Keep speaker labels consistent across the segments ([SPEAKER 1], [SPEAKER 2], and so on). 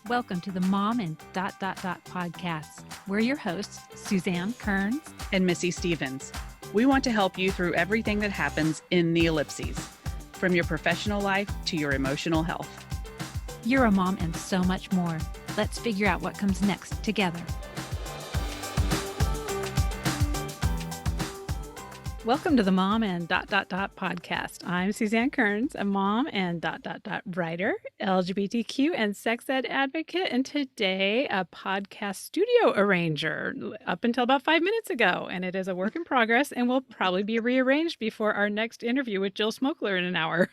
[SPEAKER 1] Welcome to the Mom and podcast. We're your hosts, Suzanne Kearns
[SPEAKER 2] and Missy Stevens. We want to help you through everything that happens in the ellipses, from your professional life to your emotional health.
[SPEAKER 1] You're a mom and so much more. Let's figure out what comes next together. Welcome to the Mom and podcast. I'm Suzanne Kearns, a mom and writer, LGBTQ and sex ed advocate, and today a podcast studio arranger up until about 5 minutes ago. And it is a work in progress and will probably be rearranged before our next interview with Jill Smokler in an hour.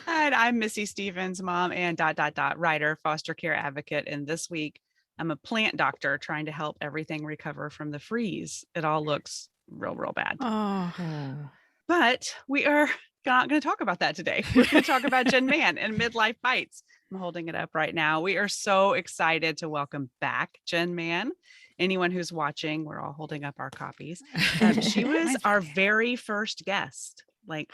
[SPEAKER 2] And I'm Missy Stevens, mom and writer, foster care advocate. And this week, I'm a plant doctor trying to help everything recover from the freeze. It all looks real bad. But we are not going to talk about that today. We're going to talk about Jen Mann and Midlife Bites. I'm holding it up right now. We are so excited to welcome back Jen Mann. Anyone who's watching, we're all holding up our copies. She was our very first guest, like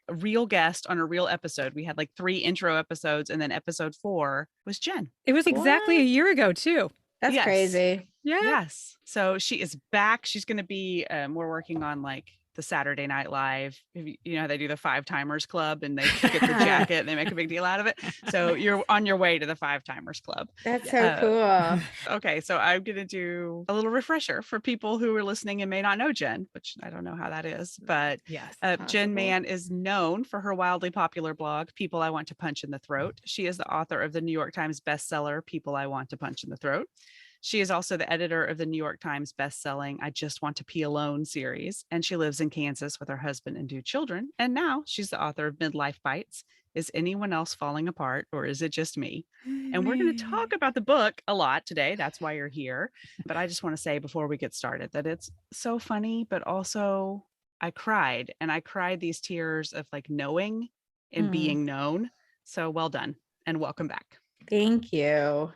[SPEAKER 2] a real guest on a real episode. We had like 3 intro episodes, and then episode 4 was Jen.
[SPEAKER 1] It was exactly a year ago too.
[SPEAKER 3] That's crazy.
[SPEAKER 1] Yeah.
[SPEAKER 2] Yes. So she is back. She's going to be, we're working on like the Saturday Night Live. You know, they do the 5 Timers Club and they get the jacket and they make a big deal out of it. So you're on your way to the 5 Timers Club.
[SPEAKER 3] That's so cool.
[SPEAKER 2] Okay. So I'm going to do a little refresher for people who are listening and may not know Jen, which I don't know how that is, but
[SPEAKER 1] yes,
[SPEAKER 2] Jen Mann is known for her wildly popular blog, People I Want to Punch in the Throat. She is the author of the New York Times bestseller, People I Want to Punch in the Throat. She is also the editor of the New York Times bestselling I Just Want to Pee Alone series, and she lives in Kansas with her husband and 2 children. And now she's the author of Midlife Bites. Is anyone else falling apart, or is it just me? And we're going to talk about the book a lot today. That's why you're here. But I just want to say before we get started that it's so funny, but also I cried, and I cried these tears of like knowing and being known. So well done and welcome back.
[SPEAKER 3] Thank you.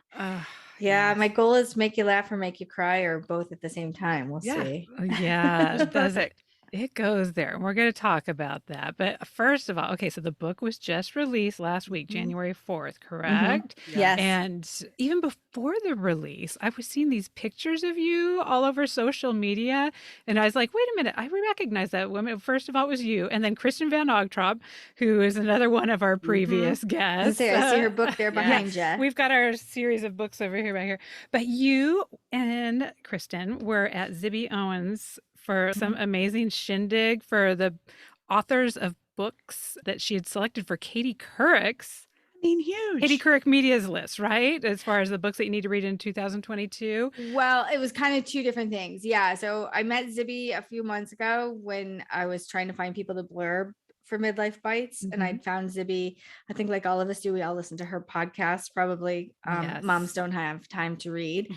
[SPEAKER 3] Yeah, my goal is to make you laugh or make you cry, or both at the same time. We'll see.
[SPEAKER 1] Yeah,
[SPEAKER 2] perfect.
[SPEAKER 1] It goes there. And we're going to talk about that. But first of all, okay, so the book was just released last week, January 4th, correct?
[SPEAKER 3] Mm-hmm. Yes.
[SPEAKER 1] And even before the release, I was seeing these pictures of you all over social media. And I was like, wait a minute, I recognize that woman. First of all, it was you. And then Kristen Van Ogtrop, who is another one of our previous guests.
[SPEAKER 3] I see her book there behind you.
[SPEAKER 1] We've got our series of books over here, right here. But you and Kristen were at Zibby Owens for some amazing shindig for the authors of books that she had selected for Katie Couric's.
[SPEAKER 2] I mean, huge.
[SPEAKER 1] Katie Couric Media's list, right? As far as the books that you need to read in 2022.
[SPEAKER 3] Well, it was kind of 2 different things. Yeah. So I met Zibby a few months ago when I was trying to find people to blurb for Midlife Bites. And I found Zibby. I think like all of us do, we all listen to her podcast, probably. Moms Don't Have Time to Read.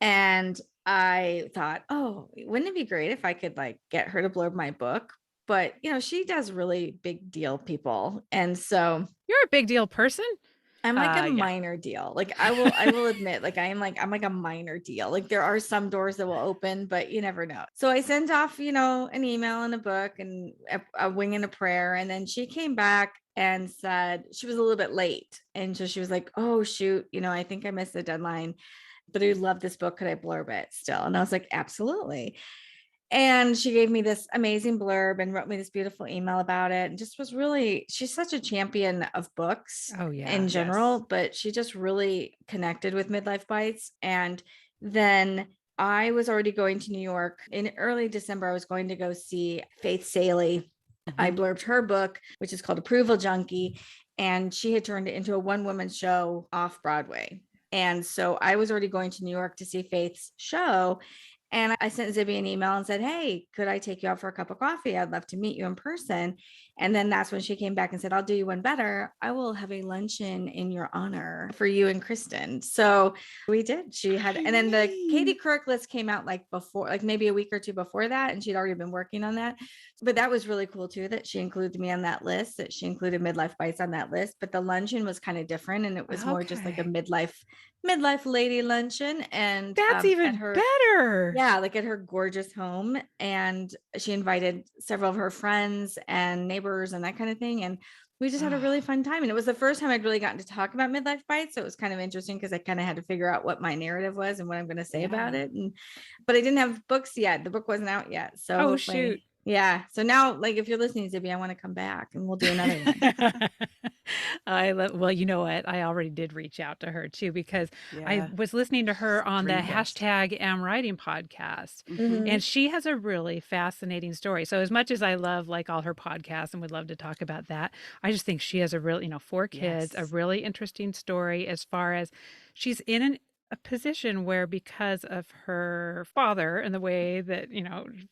[SPEAKER 3] And I thought, oh, wouldn't it be great if I could like get her to blurb my book? But, you know, she does really big deal people. And so
[SPEAKER 1] you're a big deal person.
[SPEAKER 3] I'm like a minor deal. Like I will admit, like I'm like a minor deal. Like there are some doors that will open, but you never know. So I sent off, you know, an email and a book and a wing and a prayer. And then she came back and said she was a little bit late. And so she was like, oh, shoot, you know, I think I missed the deadline, but I love this book. Could I blurb it still? And I was like, absolutely. And she gave me this amazing blurb and wrote me this beautiful email about it. And just was really, she's such a champion of books in general, but she just really connected with Midlife Bites. And then I was already going to New York in early December. I was going to go see Faith Saley. I blurbed her book, which is called Approval Junkie. And she had turned it into a 1-woman show off Broadway. And so I was already going to New York to see Faith's show. And I sent Zibby an email and said, hey, could I take you out for a cup of coffee? I'd love to meet you in person. And then that's when she came back and said, I'll do you one better. I will have a luncheon in your honor for you and Kristen. So we did. She had, and then the Katie Couric list came out like before, like maybe a week or 2 before that. And she'd already been working on that. But that was really cool too, that she included me on that list, that she included Midlife Bites on that list. But the luncheon was kind of different. And it was more just like a midlife lady luncheon. And
[SPEAKER 1] that's even better.
[SPEAKER 3] Yeah. Like at her gorgeous home. And she invited several of her friends and neighbors and that kind of thing. And we just had a really fun time. And it was the first time I'd really gotten to talk about Midlife Bites. So it was kind of interesting because I kind of had to figure out what my narrative was and what I'm going to say about it. But I didn't have books yet. The book wasn't out yet. So hopefully, yeah. So now, like, if you're listening, Zibby, I want to come back and we'll do another one.
[SPEAKER 1] Well, you know what? I already did reach out to her too, because I was listening to her on the hashtag Am Writing podcast, and she has a really fascinating story. So as much as I love like all her podcasts and would love to talk about that, I just think she has a really, 4 kids, a really interesting story as far as she's in a position where, because of her father and the way that,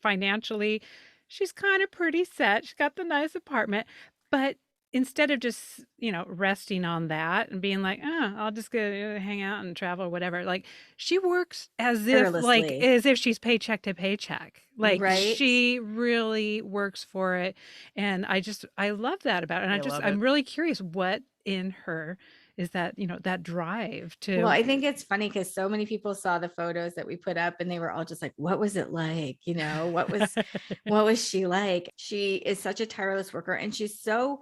[SPEAKER 1] financially, she's kind of pretty set. She's got the nice apartment, but instead of just, resting on that and being like, oh, I'll just go hang out and travel or whatever, like she works as if she's paycheck to paycheck. Like she really works for it. And I love that about it. And I'm really curious what in her is that, that drive to.
[SPEAKER 3] Well, I think it's funny because so many people saw the photos that we put up and they were all just like, what was it like? What was she like? She is such a tireless worker, and she's so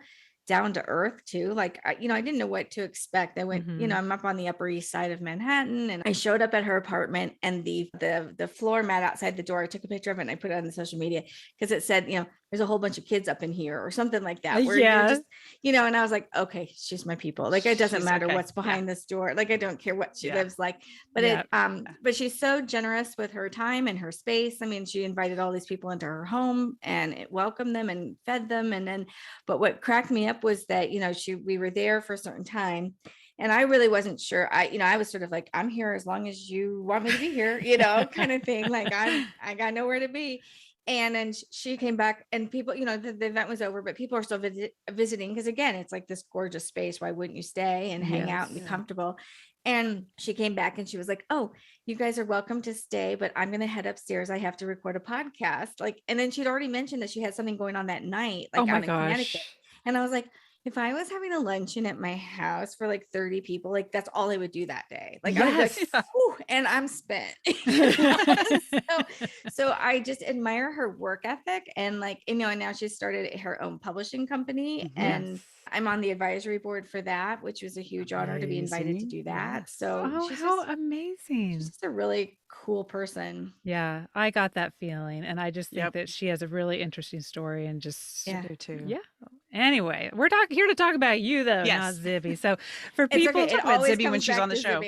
[SPEAKER 3] down to earth too. Like, I didn't know what to expect. I went, I'm up on the Upper East Side of Manhattan, and I showed up at her apartment, and the floor mat outside the door, I took a picture of it and I put it on the social media because it said, there's a whole bunch of kids up in here or something like that. Where you're just, and I was like, okay, she's my people. Like, it doesn't matter what's behind this door. Like, I don't care what she lives like, but but she's so generous with her time and her space. I mean, she invited all these people into her home and it welcomed them and fed them. And then, but what cracked me up was that, we were there for a certain time. And I really wasn't sure. I was sort of like, I'm here as long as you want me to be here, kind of thing. Like, I got nowhere to be. And then she came back, and people, the event was over, but people are still visiting because, again, it's like this gorgeous space. Why wouldn't you stay and hang out and be comfortable? And she came back and she was like, oh, you guys are welcome to stay, but I'm going to head upstairs. I have to record a podcast. Like, and then she'd already mentioned that she had something going on that night, like out in Connecticut. And I was like, if I was having a luncheon at my house for like 30 people, like that's all I would do that day. Like, I was like, ooh, and I'm spent. so I just admire her work ethic, and like, and now she's started her own publishing company, and I'm on the advisory board for that, which was a huge honor to be invited to do that. So
[SPEAKER 1] she's amazing.
[SPEAKER 3] She's just a really cool person.
[SPEAKER 1] Yeah, I got that feeling, and I just think that she has a really interesting story, and just
[SPEAKER 2] too.
[SPEAKER 1] Yeah. Anyway, we're here to talk about you though, not Zibby. So for people,
[SPEAKER 2] talk about Zibby when she's on the show.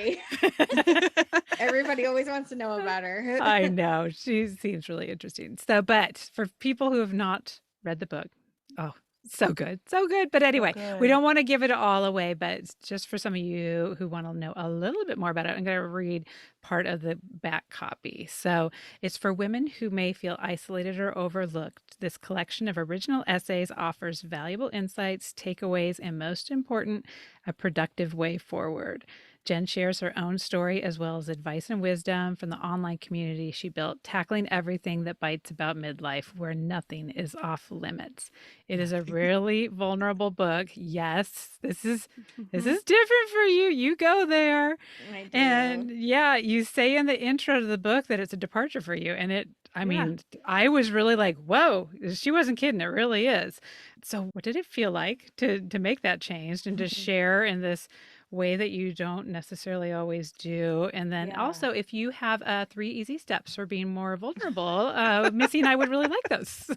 [SPEAKER 3] Everybody always wants to know about her.
[SPEAKER 1] I know, she seems really interesting. So, but for people who have not read the book, so good. But anyway, we don't want to give it all away, but just for some of you who want to know a little bit more about it, I'm going to read part of the back copy. So it's for women who may feel isolated or overlooked. This collection of original essays offers valuable insights, takeaways, and most important, a productive way forward. Jen shares her own story as well as advice and wisdom from the online community she built, tackling everything that bites about midlife, where nothing is off limits. It is a really vulnerable book. Yes, this is different for you. You go there.
[SPEAKER 3] I do.
[SPEAKER 1] And you say in the intro to the book that it's a departure for you. And I was really like, whoa, she wasn't kidding. It really is. So what did it feel like to make that change and to share in this way that you don't necessarily always do? And then also, if you have 3 easy steps for being more vulnerable, Missy and I would really like those.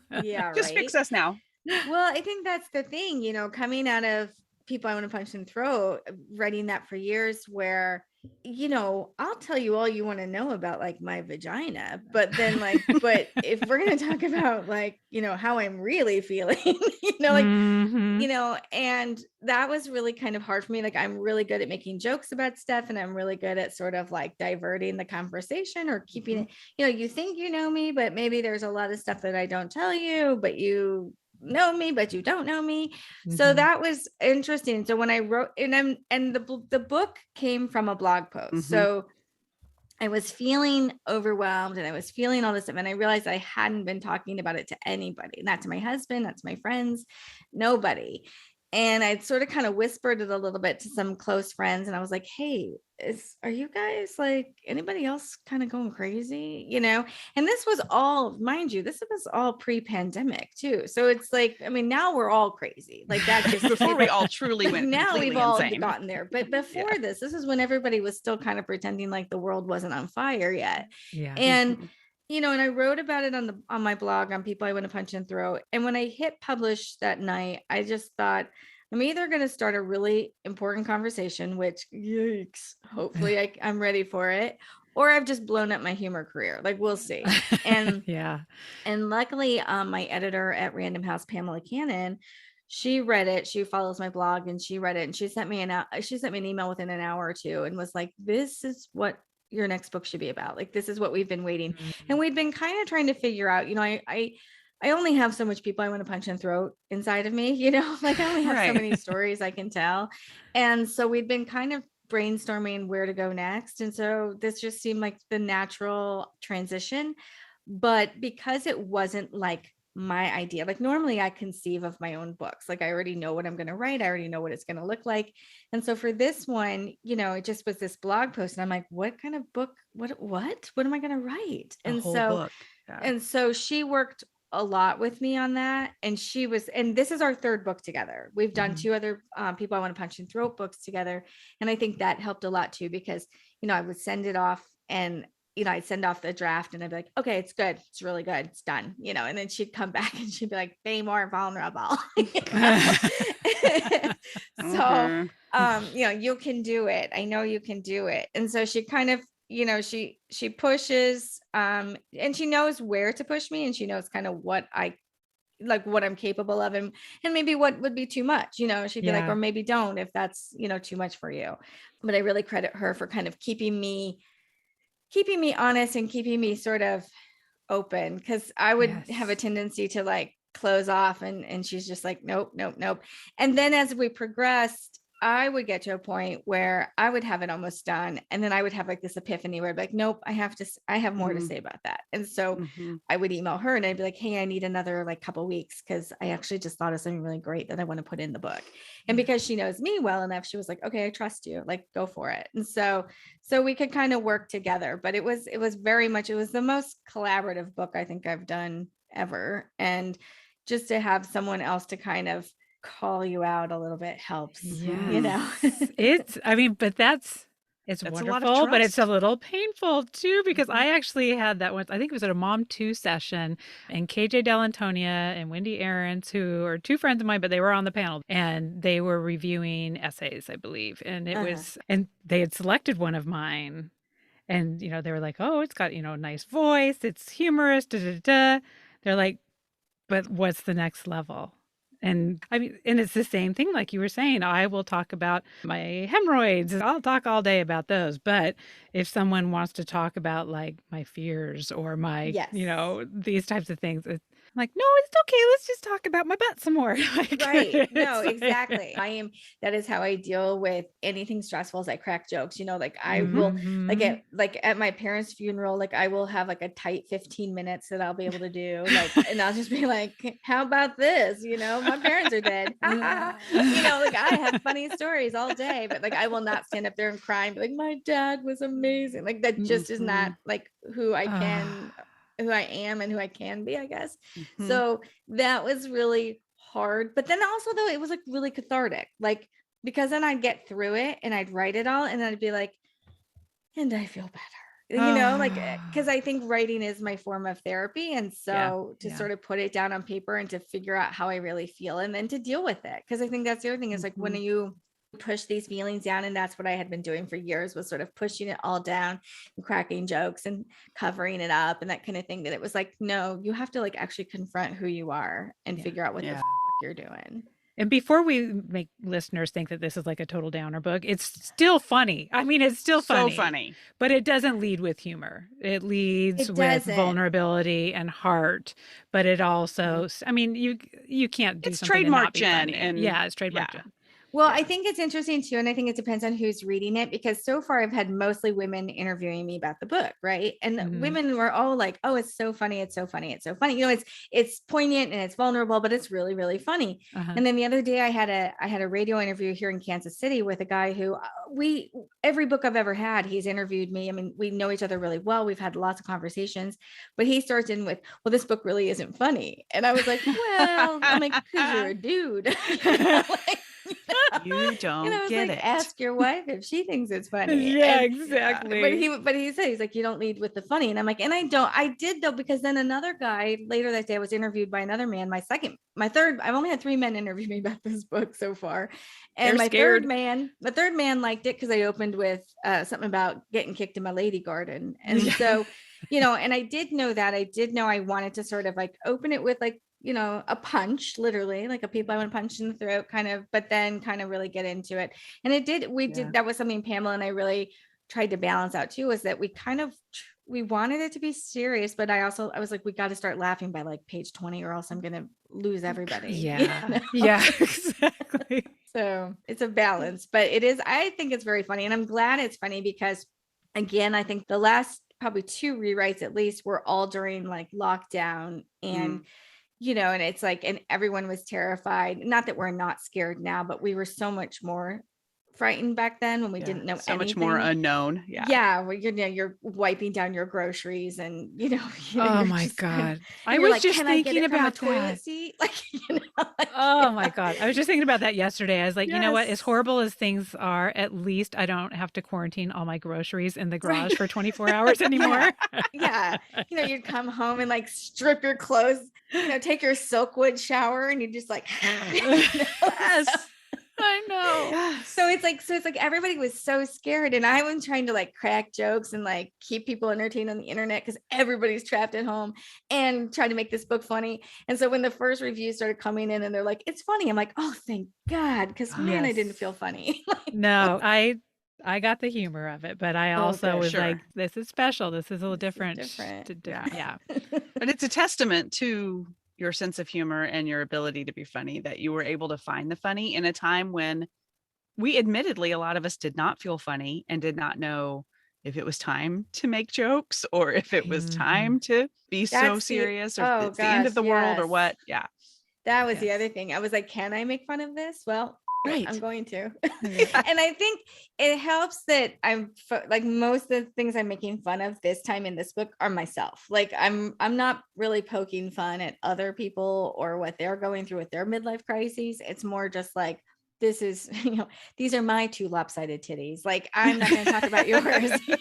[SPEAKER 2] Just fix us now.
[SPEAKER 3] Well, I think that's the thing, coming out of People I Want to Punch in the Throat, writing that for years, where I'll tell you all you want to know about like my vagina, but then but if we're going to talk about like, how I'm really feeling, and that was really kind of hard for me. Like, I'm really good at making jokes about stuff, and I'm really good at sort of like diverting the conversation or keeping it, you think you know me, but maybe there's a lot of stuff that I don't tell you, but you know me, but you don't know me. So that was interesting. So when I wrote, and the book came from a blog post. So I was feeling overwhelmed and I was feeling all this stuff, and I realized I hadn't been talking about it to anybody, not to my husband, not to my friends, nobody. And I'd sort of kind of whispered it a little bit to some close friends. And I was like, hey, are you guys like anybody else kind of going crazy? And this was all, mind you, this was all pre-pandemic too. So it's like, I mean, now we're all crazy. Like that just
[SPEAKER 2] before we all truly went
[SPEAKER 3] now we've all
[SPEAKER 2] insane.
[SPEAKER 3] gotten there. But before this is when everybody was still kind of pretending like the world wasn't on fire yet.
[SPEAKER 1] Yeah.
[SPEAKER 3] And and I wrote about it on my blog on People I Want to Punch and Throw. And when I hit publish that night, I just thought, I'm either going to start a really important conversation, which yikes, hopefully I'm ready for it, or I've just blown up my humor career. Like, we'll see. And
[SPEAKER 1] yeah.
[SPEAKER 3] And luckily, my editor at Random House, Pamela Cannon, she read it. She follows my blog and she read it, and she sent me an email within an hour or two and was like, this is what your next book should be about. Like, this is what we've been waiting. Mm-hmm. And we'd been kind of trying to figure out, I only have so much People I Want to Punch and Throw inside of me, like I only have so many stories I can tell. And so we'd been kind of brainstorming where to go next. And so this just seemed like the natural transition. But because it wasn't like my idea, like normally I conceive of my own books. Like I already know what I'm going to write. I already know what it's going to look like. And so for this one, it just was this blog post and I'm like, what kind of book, what am I going to write? And so, and so she worked a lot with me on that. And this is our third book together. We've done two other People I Want to Punch and Throw books together. And I think that helped a lot too, because, I would send it off and I'd send off the draft and I'd be like, okay, it's good. It's really good. It's done. And then she'd come back and she'd be like, be more vulnerable. So, you can do it. I know you can do it. And so she kind of, she pushes, and she knows where to push me, and she knows kind of what I'm capable of, and maybe what would be too much, she'd be like, or maybe don't, if that's, too much for you. But I really credit her for kind of keeping me honest and keeping me sort of open, because I would have a tendency to like close off, and she's just like, nope. And then as we progressed, I would get to a point where I would have it almost done. And then I would have like this epiphany where I'd be like, nope, I have more to say about that. And so I would email her and I'd be like, hey, I need another like couple weeks, because I actually just thought of something really great that I want to put in the book. And because she knows me well enough, she was like, okay, I trust you, like, go for it. And so we could kind of work together, but it was the most collaborative book I think I've done ever. And just to have someone else to kind of call you out a little bit helps.
[SPEAKER 1] It's wonderful, but it's a little painful too, because I actually had that once. I think it was at a Mom 2 session, and KJ Delantonia and Wendy Ahrens, who are two friends of mine, but they were on the panel and they were reviewing essays, I believe. And it was, and they had selected one of mine, and, they were like, oh, it's got, a nice voice. It's humorous. They're like, but what's the next level? And I mean, and it's the same thing, like you were saying, I will talk about my hemorrhoids. I'll talk all day about those. But if someone wants to talk about like my fears or my, these types of things, I'm like, no, it's okay. Let's just talk about my butt some more.
[SPEAKER 3] Right. No, exactly. That is how I deal with anything stressful, is I crack jokes, like I will like at my parents' funeral, like I will have like a tight 15 minutes that I'll be able to do, like, and I'll just be like, how about this? My parents are dead. Like I have funny stories all day, but like I will not stand up there and cry and be like, my dad was amazing. Like that just is not like who I am and who I can be, I guess. So that was really hard. But then also though, it was like really cathartic, like, because then I'd get through it and I'd write it all and I'd be like, and I feel better, like, because I think writing is my form of therapy. And so to sort of put it down on paper and to figure out how I really feel and then to deal with it. Because I think that's the other thing is like when you push these feelings down, and that's what I had been doing for years, was sort of pushing it all down and cracking jokes and covering it up and that kind of thing, that it was like, no, you have to like actually confront who you are and figure out what the fuck you're doing.
[SPEAKER 1] And before we make listeners think that this is like a total downer book, it's still funny. I mean, it's still funny.
[SPEAKER 2] So funny.
[SPEAKER 1] But it doesn't lead with humor. It leads with vulnerability and heart. But it also, I mean, you can't do
[SPEAKER 2] it's
[SPEAKER 1] something
[SPEAKER 2] trademark
[SPEAKER 1] and not be
[SPEAKER 2] Jen.
[SPEAKER 1] Funny.
[SPEAKER 2] And
[SPEAKER 1] it's trademark Jen.
[SPEAKER 3] Well, I think it's interesting too. And I think it depends on who's reading it, because so far I've had mostly women interviewing me about the book. Right. And women were all like, oh, it's so funny. It's so funny. It's so funny. It's poignant and it's vulnerable, but it's really, really funny. And then the other day I had a radio interview here in Kansas City with a guy who every book I've ever had, he's interviewed me. I mean, we know each other really well. We've had lots of conversations, but he starts in with, well, this book really isn't funny. And I was like, well, I'm like, because you're a dude.
[SPEAKER 2] You don't get it.
[SPEAKER 3] Ask your wife if she thinks it's funny.
[SPEAKER 1] Yeah, exactly.
[SPEAKER 3] But he said, he's like, you don't lead with the funny. And I'm like, and I did though, because then another guy later that day I was interviewed by another man, my third, I've only had 3 men interview me about this book so far. And my third man liked it because I opened with something about getting kicked in my lady garden. And so, and I did know that. I did know I wanted to sort of like open it with like, a punch, literally like a people I want to punch in the throat kind of, but then kind of really get into it. And it did, that was something Pamela and I really tried to balance out too, was that we wanted it to be serious, but I was like, we got to start laughing by like page 20 or else I'm going to lose everybody.
[SPEAKER 1] Yeah. Yeah, exactly.
[SPEAKER 3] So it's a balance, but I think it's very funny, and I'm glad it's funny because again, I think the last probably 2 rewrites at least were all during like lockdown and and it's like, and everyone was terrified. Not that we're not scared now, but we were so much more frightened back then when we didn't know
[SPEAKER 2] so
[SPEAKER 3] anything.
[SPEAKER 2] Much more unknown.
[SPEAKER 3] Well, you're wiping down your groceries and
[SPEAKER 1] oh my God. I was just thinking about
[SPEAKER 3] toilet seat. Like,
[SPEAKER 1] oh my God. I was just thinking about that yesterday. I was like, you know what, as horrible as things are, at least I don't have to quarantine all my groceries in the garage for 24 hours anymore.
[SPEAKER 3] Yeah. You'd come home and like strip your clothes, take your Silkwood shower, and you just like
[SPEAKER 1] yes. I know.
[SPEAKER 3] So it's like everybody was so scared, and I was trying to like crack jokes and like keep people entertained on the internet because everybody's trapped at home, and try to make this book funny. And so when the first reviews started coming in and they're like, it's funny, I'm like, oh, thank God, because man, I didn't feel funny.
[SPEAKER 1] No, I got the humor of it, but I also was like, this is special. This is a little different. Yeah.
[SPEAKER 2] But it's a testament to your sense of humor and your ability to be funny that you were able to find the funny in a time when we admittedly, a lot of us did not feel funny and did not know if it was time to make jokes or if it was time to be so serious or it's the end of the world or what. Yeah.
[SPEAKER 3] That was the other thing. I was like, can I make fun of this? Well,
[SPEAKER 2] right.
[SPEAKER 3] I'm going to. And I think it helps that I'm like, most of the things I'm making fun of this time in this book are myself. Like I'm not really poking fun at other people or what they're going through with their midlife crises. It's more just like, this is, these are my 2 lopsided titties. Like, I'm not going to talk about yours. So.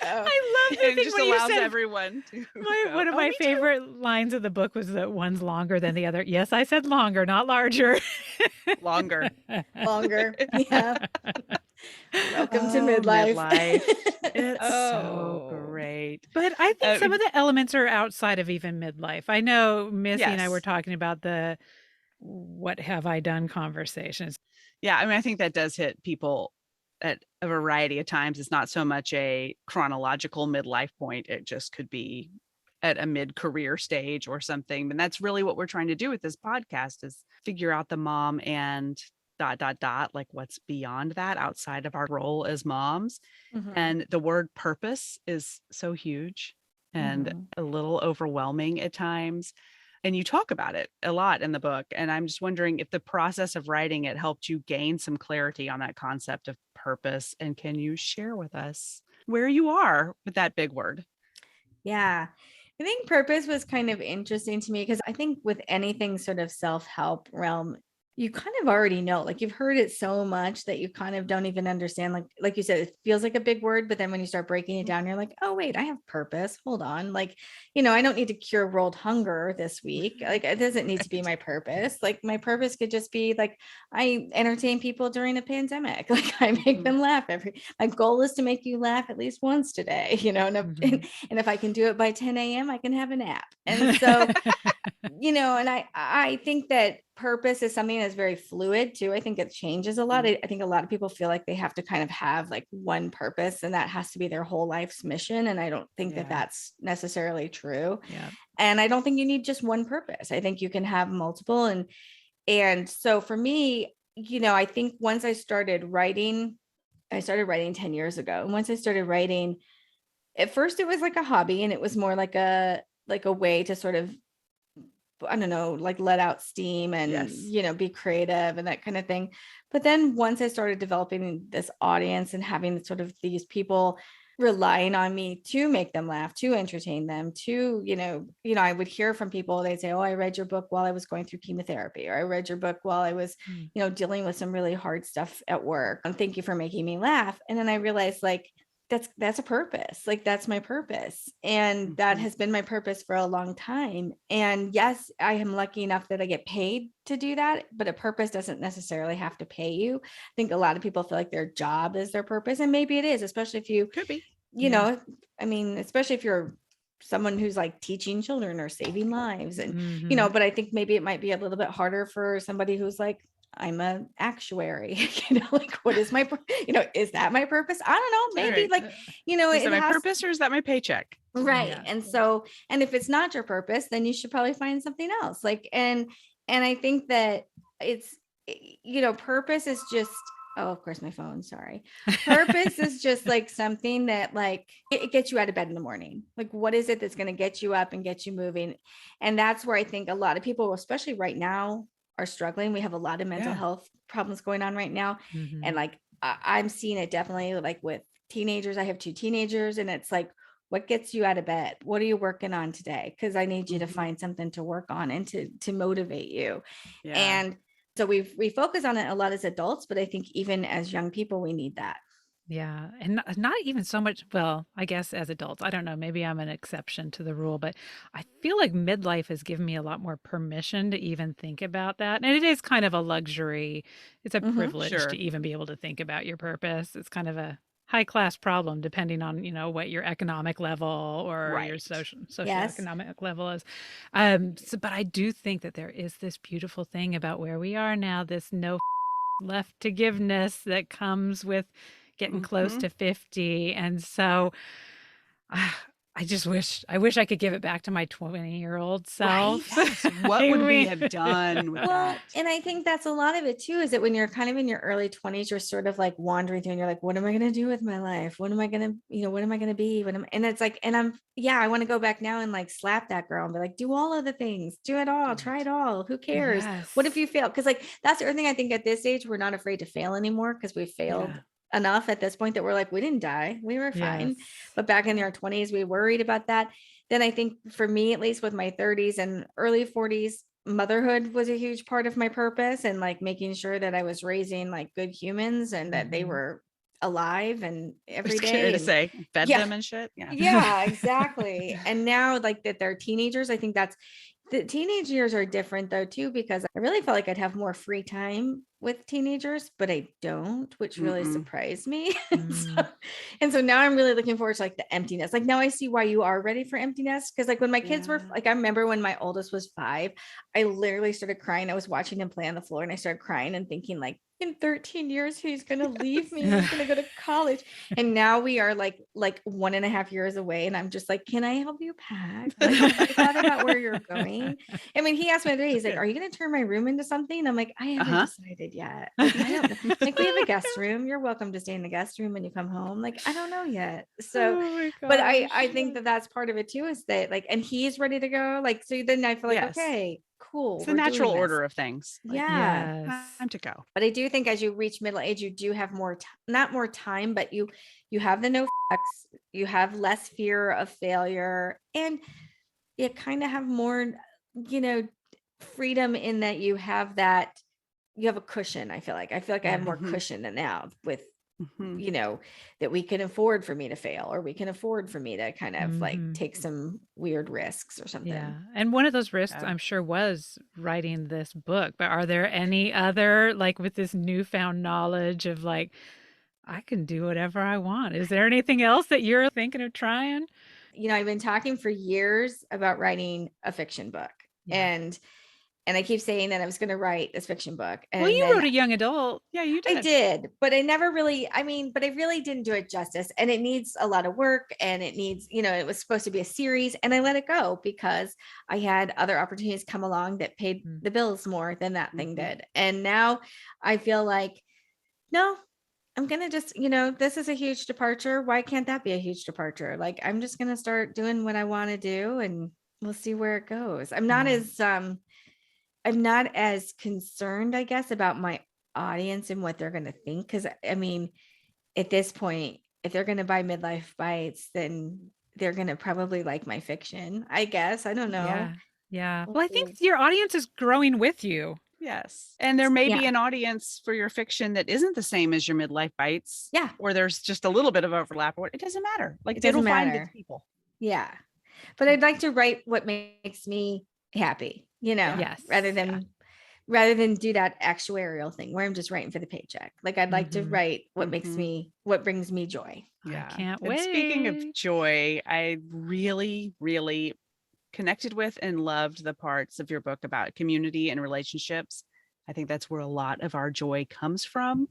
[SPEAKER 1] I love
[SPEAKER 2] it. Just allows everyone to.
[SPEAKER 1] One of my favorite lines of the book was that one's longer than the other. Yes, I said longer, not larger.
[SPEAKER 2] Longer.
[SPEAKER 3] Yeah. Welcome to midlife.
[SPEAKER 2] It's so great.
[SPEAKER 1] But I think some of the elements are outside of even midlife. I know Missy and I were talking about the what have I done conversations.
[SPEAKER 2] Yeah, I mean, I think that does hit people at a variety of times. It's not so much a chronological midlife point. It just could be at a mid-career stage or something. And that's really what we're trying to do with this podcast is figure out the mom and ... like what's beyond that outside of our role as moms. And the word purpose is so huge and a little overwhelming at times. And you talk about it a lot in the book. And I'm just wondering if the process of writing it helped you gain some clarity on that concept of purpose. And can you share with us where you are with that big word?
[SPEAKER 3] Yeah. I think purpose was kind of interesting to me because I think with anything sort of self-help realm, you kind of already know, like you've heard it so much that you kind of don't even understand. Like you said, it feels like a big word, but then when you start breaking it down, you're like, oh, wait, I have purpose. Hold on. Like, I don't need to cure world hunger this week. Like, it doesn't need to be my purpose. Like my purpose could just be like, I entertain people during a pandemic. Like I make them laugh my goal is to make you laugh at least once today, and if I can do it by 10 a.m., I can have a nap. And so, and I think that purpose is something that's very fluid too. I think it changes a lot. I think a lot of people feel like they have to kind of have like one purpose and that has to be their whole life's mission. And I don't think that that's necessarily true.
[SPEAKER 1] Yeah.
[SPEAKER 3] And I don't think you need just one purpose. I think you can have multiple. And so for me, I think once I started writing 10 years ago. And once I started writing, at first it was like a hobby, and it was more like a way to sort of, I don't know, like let out steam and,
[SPEAKER 2] Yes.
[SPEAKER 3] be creative and that kind of thing. But then once I started developing this audience and having sort of these people relying on me to make them laugh, to entertain them, to, I would hear from people, they'd say, oh, I read your book while I was going through chemotherapy, or I read your book while I was, dealing with some really hard stuff at work. And thank you for making me laugh. And then I realized, like, that's a purpose. Like, that's my purpose. And that has been my purpose for a long time. And yes, I am lucky enough that I get paid to do that, but a purpose doesn't necessarily have to pay you. I think a lot of people feel like their job is their purpose, and maybe it is, especially if you
[SPEAKER 2] Could be.
[SPEAKER 3] Especially if you're someone who's like teaching children or saving lives, and but I think maybe it might be a little bit harder for somebody who's like, I'm an actuary, like, what is my, is that my purpose? I don't know, maybe,
[SPEAKER 2] Right.
[SPEAKER 3] like,
[SPEAKER 2] Is
[SPEAKER 3] it
[SPEAKER 2] that my
[SPEAKER 3] has,
[SPEAKER 2] purpose, or is that my paycheck?
[SPEAKER 3] right.
[SPEAKER 1] Yeah.
[SPEAKER 3] And so, and if it's not your purpose, then you should probably find something else. Like, and I think that it's, purpose is just, oh, of course, my phone, sorry. Purpose is just like something that, like, it gets you out of bed in the morning. Like, what is it that's going to get you up and get you moving? And that's where I think a lot of people, especially right now, are struggling. We have a lot of mental health problems going on right now. And like, I'm seeing it definitely, like, with teenagers. I have 2 teenagers, and it's like, what gets you out of bed? What are you working on today? Because I need you to find something to work on and to motivate you.
[SPEAKER 2] Yeah.
[SPEAKER 3] And so we focus on it a lot as adults, but I think even as young people, we need that.
[SPEAKER 1] Yeah. And not even so much, well, I guess as adults, I don't know, maybe I'm an exception to the rule, but I feel like midlife has given me a lot more permission to even think about that. And it is kind of a luxury. It's a privilege
[SPEAKER 2] Sure.
[SPEAKER 1] to even be able to think about your purpose. It's kind of a high class problem depending on, what your economic level or your
[SPEAKER 2] Right.
[SPEAKER 1] socioeconomic level is. But I do think that there is this beautiful thing about where we are now, this no left to giveness that comes with getting close to 50. And so I wish I could give it back to my 20-year-old self.
[SPEAKER 2] Right? Yes. What would we have done with that?
[SPEAKER 3] And I think that's a lot of it too, is that when you're kind of in your early 20s, you're sort of like wandering through and you're like, what am I going to do with my life? What am I going to, what am I going to be? And it's like, and I want to go back now and like slap that girl and be like, do all of the things, do it all, try it all. Who cares? What if you fail? Cause like, that's the other thing. I think at this age, we're not afraid to fail anymore, because we failed enough at this point that we're like, we didn't die, we were fine.
[SPEAKER 1] Yes.
[SPEAKER 3] But back in our 20s, we worried about that. Then I think for me, at least with my 30s and early 40s, motherhood was a huge part of my purpose, and like making sure that I was raising like good humans and that they were alive and every day.
[SPEAKER 2] To say, fed them and shit.
[SPEAKER 3] Yeah, exactly. And now, like, that they're teenagers, I think that's, the teenage years are different though too, because I really felt like I'd have more free time with teenagers, but I don't, which really surprised me. And so now I'm really looking forward to like the emptiness. Like, now I see why you are ready for emptiness. Cause like when my kids were like, I remember when my oldest was 5, I literally started crying. I was watching him play on the floor and I started crying and thinking, like, in 13 years, he's going to leave me. He's going to go to college. And now we are like 1.5 years away. And I'm just like, can I help you pack? Like, have you thought about where you're going? I mean, he asked me today, he's like, are you going to turn my room into something? I'm like, I haven't decided yet. Like, I don't know. Like, we have a guest room. You're welcome to stay in the guest room when you come home. Like, I don't know yet. So, but I think that that's part of it too, is that like, and he's ready to go. Like, so then I feel like, okay, cool.
[SPEAKER 2] It's the natural order of things.
[SPEAKER 3] Like,
[SPEAKER 2] time to go.
[SPEAKER 3] But I do think as you reach middle age, you do have more, not more time, but you have the no fucks, you have less fear of failure, and you kind of have more, freedom in that you have a cushion. I feel like I have more cushion than now with, that we can afford for me to fail, or we can afford for me to kind of like take some weird risks or something.
[SPEAKER 1] Yeah. And one of those risks, I'm sure, was writing this book. But are there any other, like, with this newfound knowledge of like, I can do whatever I want? Is there anything else that you're thinking of trying?
[SPEAKER 3] I've been talking for years about writing a fiction book. And And I keep saying that I was going to write this fiction book. And
[SPEAKER 1] Well, you
[SPEAKER 3] then
[SPEAKER 1] wrote a young adult.
[SPEAKER 2] Yeah, you
[SPEAKER 3] I
[SPEAKER 2] did.
[SPEAKER 3] did, but I never really, but I really didn't do it justice. And it needs a lot of work, and it needs, it was supposed to be a series, and I let it go because I had other opportunities come along that paid the bills more than that thing did. And now I feel like, no, I'm going to just, this is a huge departure. Why can't that be a huge departure? Like, I'm just going to start doing what I want to do, and we'll see where it goes. I'm not as concerned, I guess, about my audience and what they're going to think. Cause at this point, if they're going to buy Midlife Bites, then they're going to probably like my fiction, I guess. I don't know.
[SPEAKER 1] Yeah. Well, I think your audience is growing with you.
[SPEAKER 2] Yes. And there may be an audience for your fiction that isn't the same as your Midlife Bites.
[SPEAKER 3] Yeah.
[SPEAKER 2] Or there's just a little bit of overlap. It doesn't matter. Like,
[SPEAKER 3] it doesn't matter.
[SPEAKER 2] Find its people.
[SPEAKER 3] Yeah. But I'd like to write what makes me happy,
[SPEAKER 1] Yes.
[SPEAKER 3] rather than do that actuarial thing where I'm just writing for the paycheck. Like, I'd like to write what what brings me joy.
[SPEAKER 2] Yeah.
[SPEAKER 1] I can't
[SPEAKER 2] and
[SPEAKER 1] wait.
[SPEAKER 2] Speaking of joy, I really, really connected with and loved the parts of your book about community and relationships. I think that's where a lot of our joy comes from.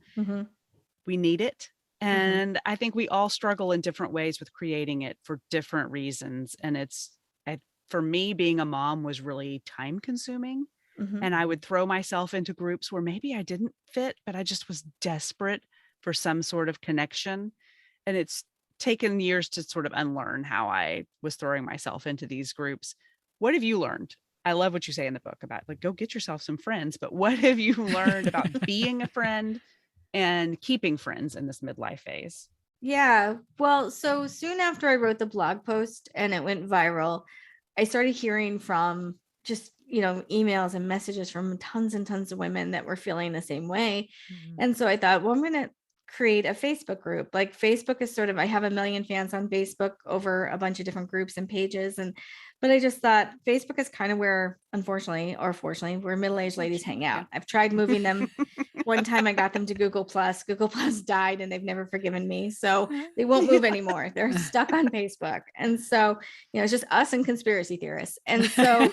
[SPEAKER 2] We need it. And I think we all struggle in different ways with creating it for different reasons. And for me, being a mom was really time consuming. And I would throw myself into groups where maybe I didn't fit, but I just was desperate for some sort of connection. And it's taken years to sort of unlearn how I was throwing myself into these groups. What have you learned? I love what you say in the book about, like, go get yourself some friends, but what have you learned about being a friend and keeping friends in this midlife phase?
[SPEAKER 3] Yeah. Well, so soon after I wrote the blog post and it went viral, I started hearing from just, emails and messages from tons and tons of women that were feeling the same way. And so I thought, well, I'm going to create a Facebook group. Like, Facebook is sort of, I have 1 million fans on Facebook over a bunch of different groups and pages. But I just thought Facebook is kind of where, unfortunately or fortunately, where middle-aged ladies hang out. I've tried moving them. One time I got them to Google Plus. Google Plus died and they've never forgiven me. So they won't move anymore. They're stuck on Facebook. And so, it's just us and conspiracy theorists. And so,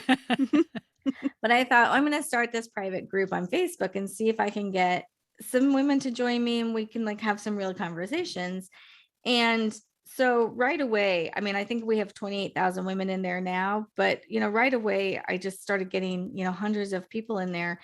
[SPEAKER 3] but I thought, I'm going to start this private group on Facebook and see if I can get some women to join me and we can have some real conversations. And so right away, I think we have 28,000 women in there now, but right away, I just started getting, hundreds of people in there,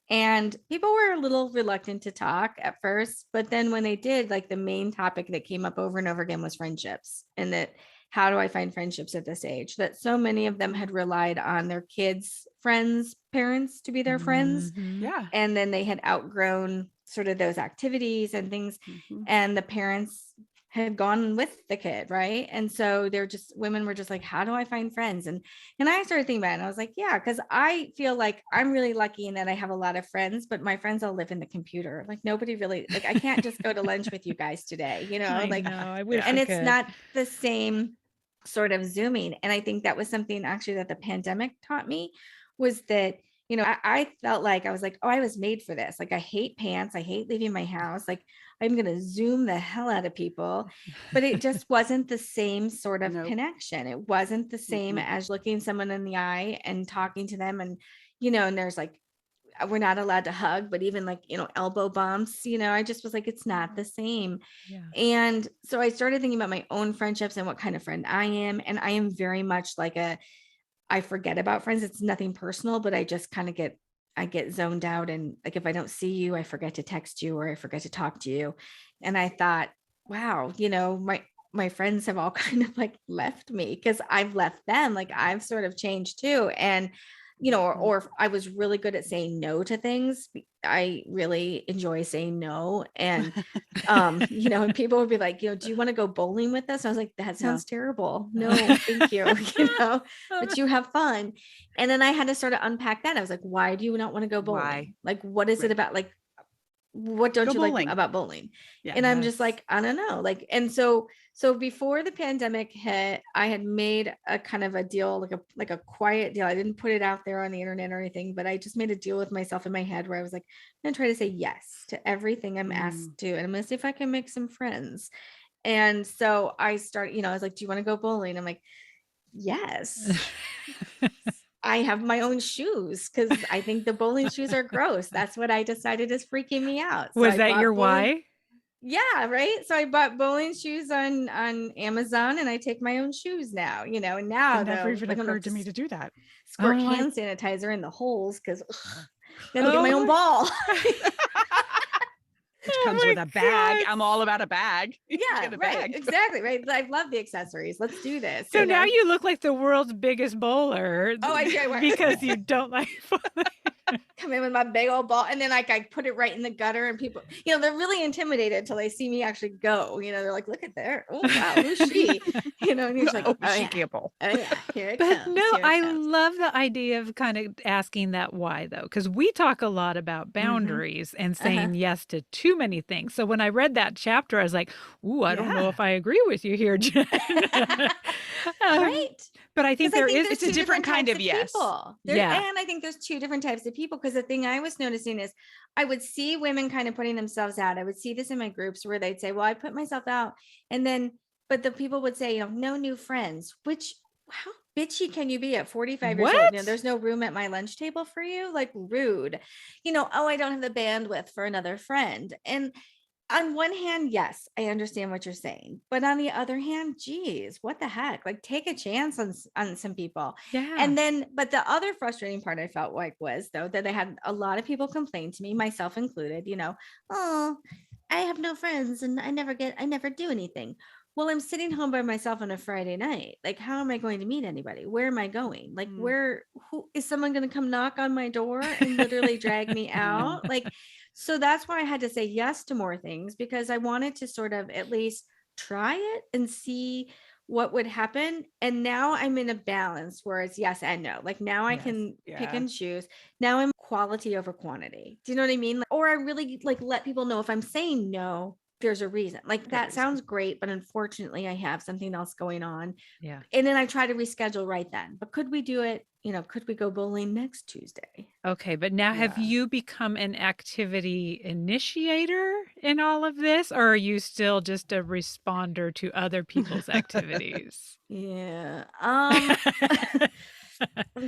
[SPEAKER 3] and people were a little reluctant to talk at first, but then when they did, the main topic that came up over and over again was friendships, and that how do I find friendships at this age, that so many of them had relied on their kids, friends, parents to be their friends.
[SPEAKER 2] Yeah.
[SPEAKER 3] And then they had outgrown sort of those activities and things, and the parents had gone with the kid, right? And so women were just like, how do I find friends? And I started thinking about it, and I was like, yeah, because I feel like I'm really lucky in that I have a lot of friends, but my friends all live in the computer. Like, nobody really, I can't just go to lunch with you guys today,
[SPEAKER 1] I wish
[SPEAKER 3] and
[SPEAKER 1] I
[SPEAKER 3] it's
[SPEAKER 1] could.
[SPEAKER 3] not the same sort of Zooming. And I think that was something actually that the pandemic taught me, was that I felt like I was like, oh, I was made for this. Like, I hate pants. I hate leaving my house. Like, I'm going to Zoom the hell out of people. But it just wasn't the same sort of connection. It wasn't the same as looking someone in the eye and talking to them. And, and there's we're not allowed to hug, but even elbow bumps, I just was like, it's not the same.
[SPEAKER 1] Yeah.
[SPEAKER 3] And so I started thinking about my own friendships and what kind of friend I am. And I am very much I forget about friends. It's nothing personal, but I just kind of I get zoned out. And if I don't see you, I forget to text you or I forget to talk to you. And I thought, wow, my friends have all kind of left me because I've left them. I've sort of changed too. And, or if I was really good at saying no to things. I really enjoy saying no. And, and people would be like, do you want to go bowling with us? I was like, that sounds terrible. No, thank you. But you have fun. And then I had to sort of unpack that. I was like, why do you not want to go bowling?
[SPEAKER 2] Why?
[SPEAKER 3] What is it about? What don't you like about bowling?
[SPEAKER 2] Yeah,
[SPEAKER 3] and I'm just like, I don't know. And so before the pandemic hit, I had made a kind of a deal, like a quiet deal. I didn't put it out there on the internet or anything, but I just made a deal with myself in my head where I was like, I'm gonna try to say yes to everything I'm asked to, and I'm gonna see if I can make some friends. And so I started, I was like, do you want to go bowling? I'm like, yes. I have my own shoes because I think the bowling shoes are gross. That's what I decided is freaking me out. So
[SPEAKER 1] Was
[SPEAKER 3] I
[SPEAKER 1] that
[SPEAKER 3] bought
[SPEAKER 1] your
[SPEAKER 3] bowling.
[SPEAKER 1] why?
[SPEAKER 3] Yeah, right. So I bought bowling shoes on Amazon, and I take my own shoes now. And now
[SPEAKER 2] It never
[SPEAKER 3] though,
[SPEAKER 2] even
[SPEAKER 3] like, I don't
[SPEAKER 2] occurred
[SPEAKER 3] have
[SPEAKER 2] to me to do that.
[SPEAKER 1] Oh
[SPEAKER 3] squirt
[SPEAKER 1] my,
[SPEAKER 3] hand sanitizer in the holes because then I'll get my
[SPEAKER 1] oh
[SPEAKER 3] own
[SPEAKER 1] my,
[SPEAKER 3] ball.
[SPEAKER 2] Which
[SPEAKER 1] oh
[SPEAKER 2] comes
[SPEAKER 1] my
[SPEAKER 2] with a bag.
[SPEAKER 1] God.
[SPEAKER 2] I'm all about a bag. You
[SPEAKER 3] Yeah,
[SPEAKER 2] get a
[SPEAKER 3] right.
[SPEAKER 2] bag.
[SPEAKER 3] Exactly. Right. I love the accessories. Let's do this.
[SPEAKER 1] So now you look like the world's biggest bowler.
[SPEAKER 3] Oh, I do.
[SPEAKER 1] Because you don't like
[SPEAKER 3] Come in with my big old ball, and then like I put it right in the gutter, and people, they're really intimidated until they see me actually go. They're like, look at there. Oh wow, who's she? And he's like,
[SPEAKER 2] Oh,
[SPEAKER 3] oh
[SPEAKER 2] she
[SPEAKER 3] yeah,
[SPEAKER 2] can't bowl.
[SPEAKER 3] oh yeah, here it
[SPEAKER 1] But
[SPEAKER 3] comes.
[SPEAKER 1] no,
[SPEAKER 3] Here it
[SPEAKER 1] I
[SPEAKER 3] comes.
[SPEAKER 1] love the idea of kind of asking that why though, because we talk a lot about boundaries and saying yes to too many things. So when I read that chapter, I was like, ooh, I don't know
[SPEAKER 2] Yeah.
[SPEAKER 1] if I agree with you here, Jen.
[SPEAKER 3] Right.
[SPEAKER 1] But I think there is,
[SPEAKER 2] it's a different kind of yes.
[SPEAKER 3] people.
[SPEAKER 1] Yeah.
[SPEAKER 3] And I think there's two different types of people, because the thing I was noticing is I would see women kind of putting themselves out. I would see this in my groups where they'd say, well, I put myself out. And then, but the people would say, no new friends, which how bitchy can you be at 45 years old?
[SPEAKER 1] What?
[SPEAKER 3] There's no room at my lunch table for you. Like, rude. Oh, I don't have the bandwidth for another friend. And on one hand, yes, I understand what you're saying, but on the other hand, geez, what the heck? Like, take a chance on some people.
[SPEAKER 1] Yeah.
[SPEAKER 3] And then, but the other frustrating part I felt like was, though, that I had a lot of people complain to me, myself included, oh, I have no friends and I never do anything. Well, I'm sitting home by myself on a Friday night. Like, how am I going to meet anybody? Where am I going? Like, who is someone going to come knock on my door and literally drag me out? Like, so that's why I had to say yes to more things, because I wanted to sort of at least try it and see what would happen. And now I'm in a balance where it's yes and no. Like, now I can pick and choose. Now I'm quality over quantity. Do you know what I mean? Or I really like let people know if I'm saying no, there's a reason. Like, that sounds great, but unfortunately I have something else going on.
[SPEAKER 1] Yeah.
[SPEAKER 3] And then I try to reschedule right then. But could we do it? Could we go bowling next Tuesday?
[SPEAKER 1] Okay, but now have you become an activity initiator in all of this, or are you still just a responder to other people's activities?
[SPEAKER 3] Yeah. I'm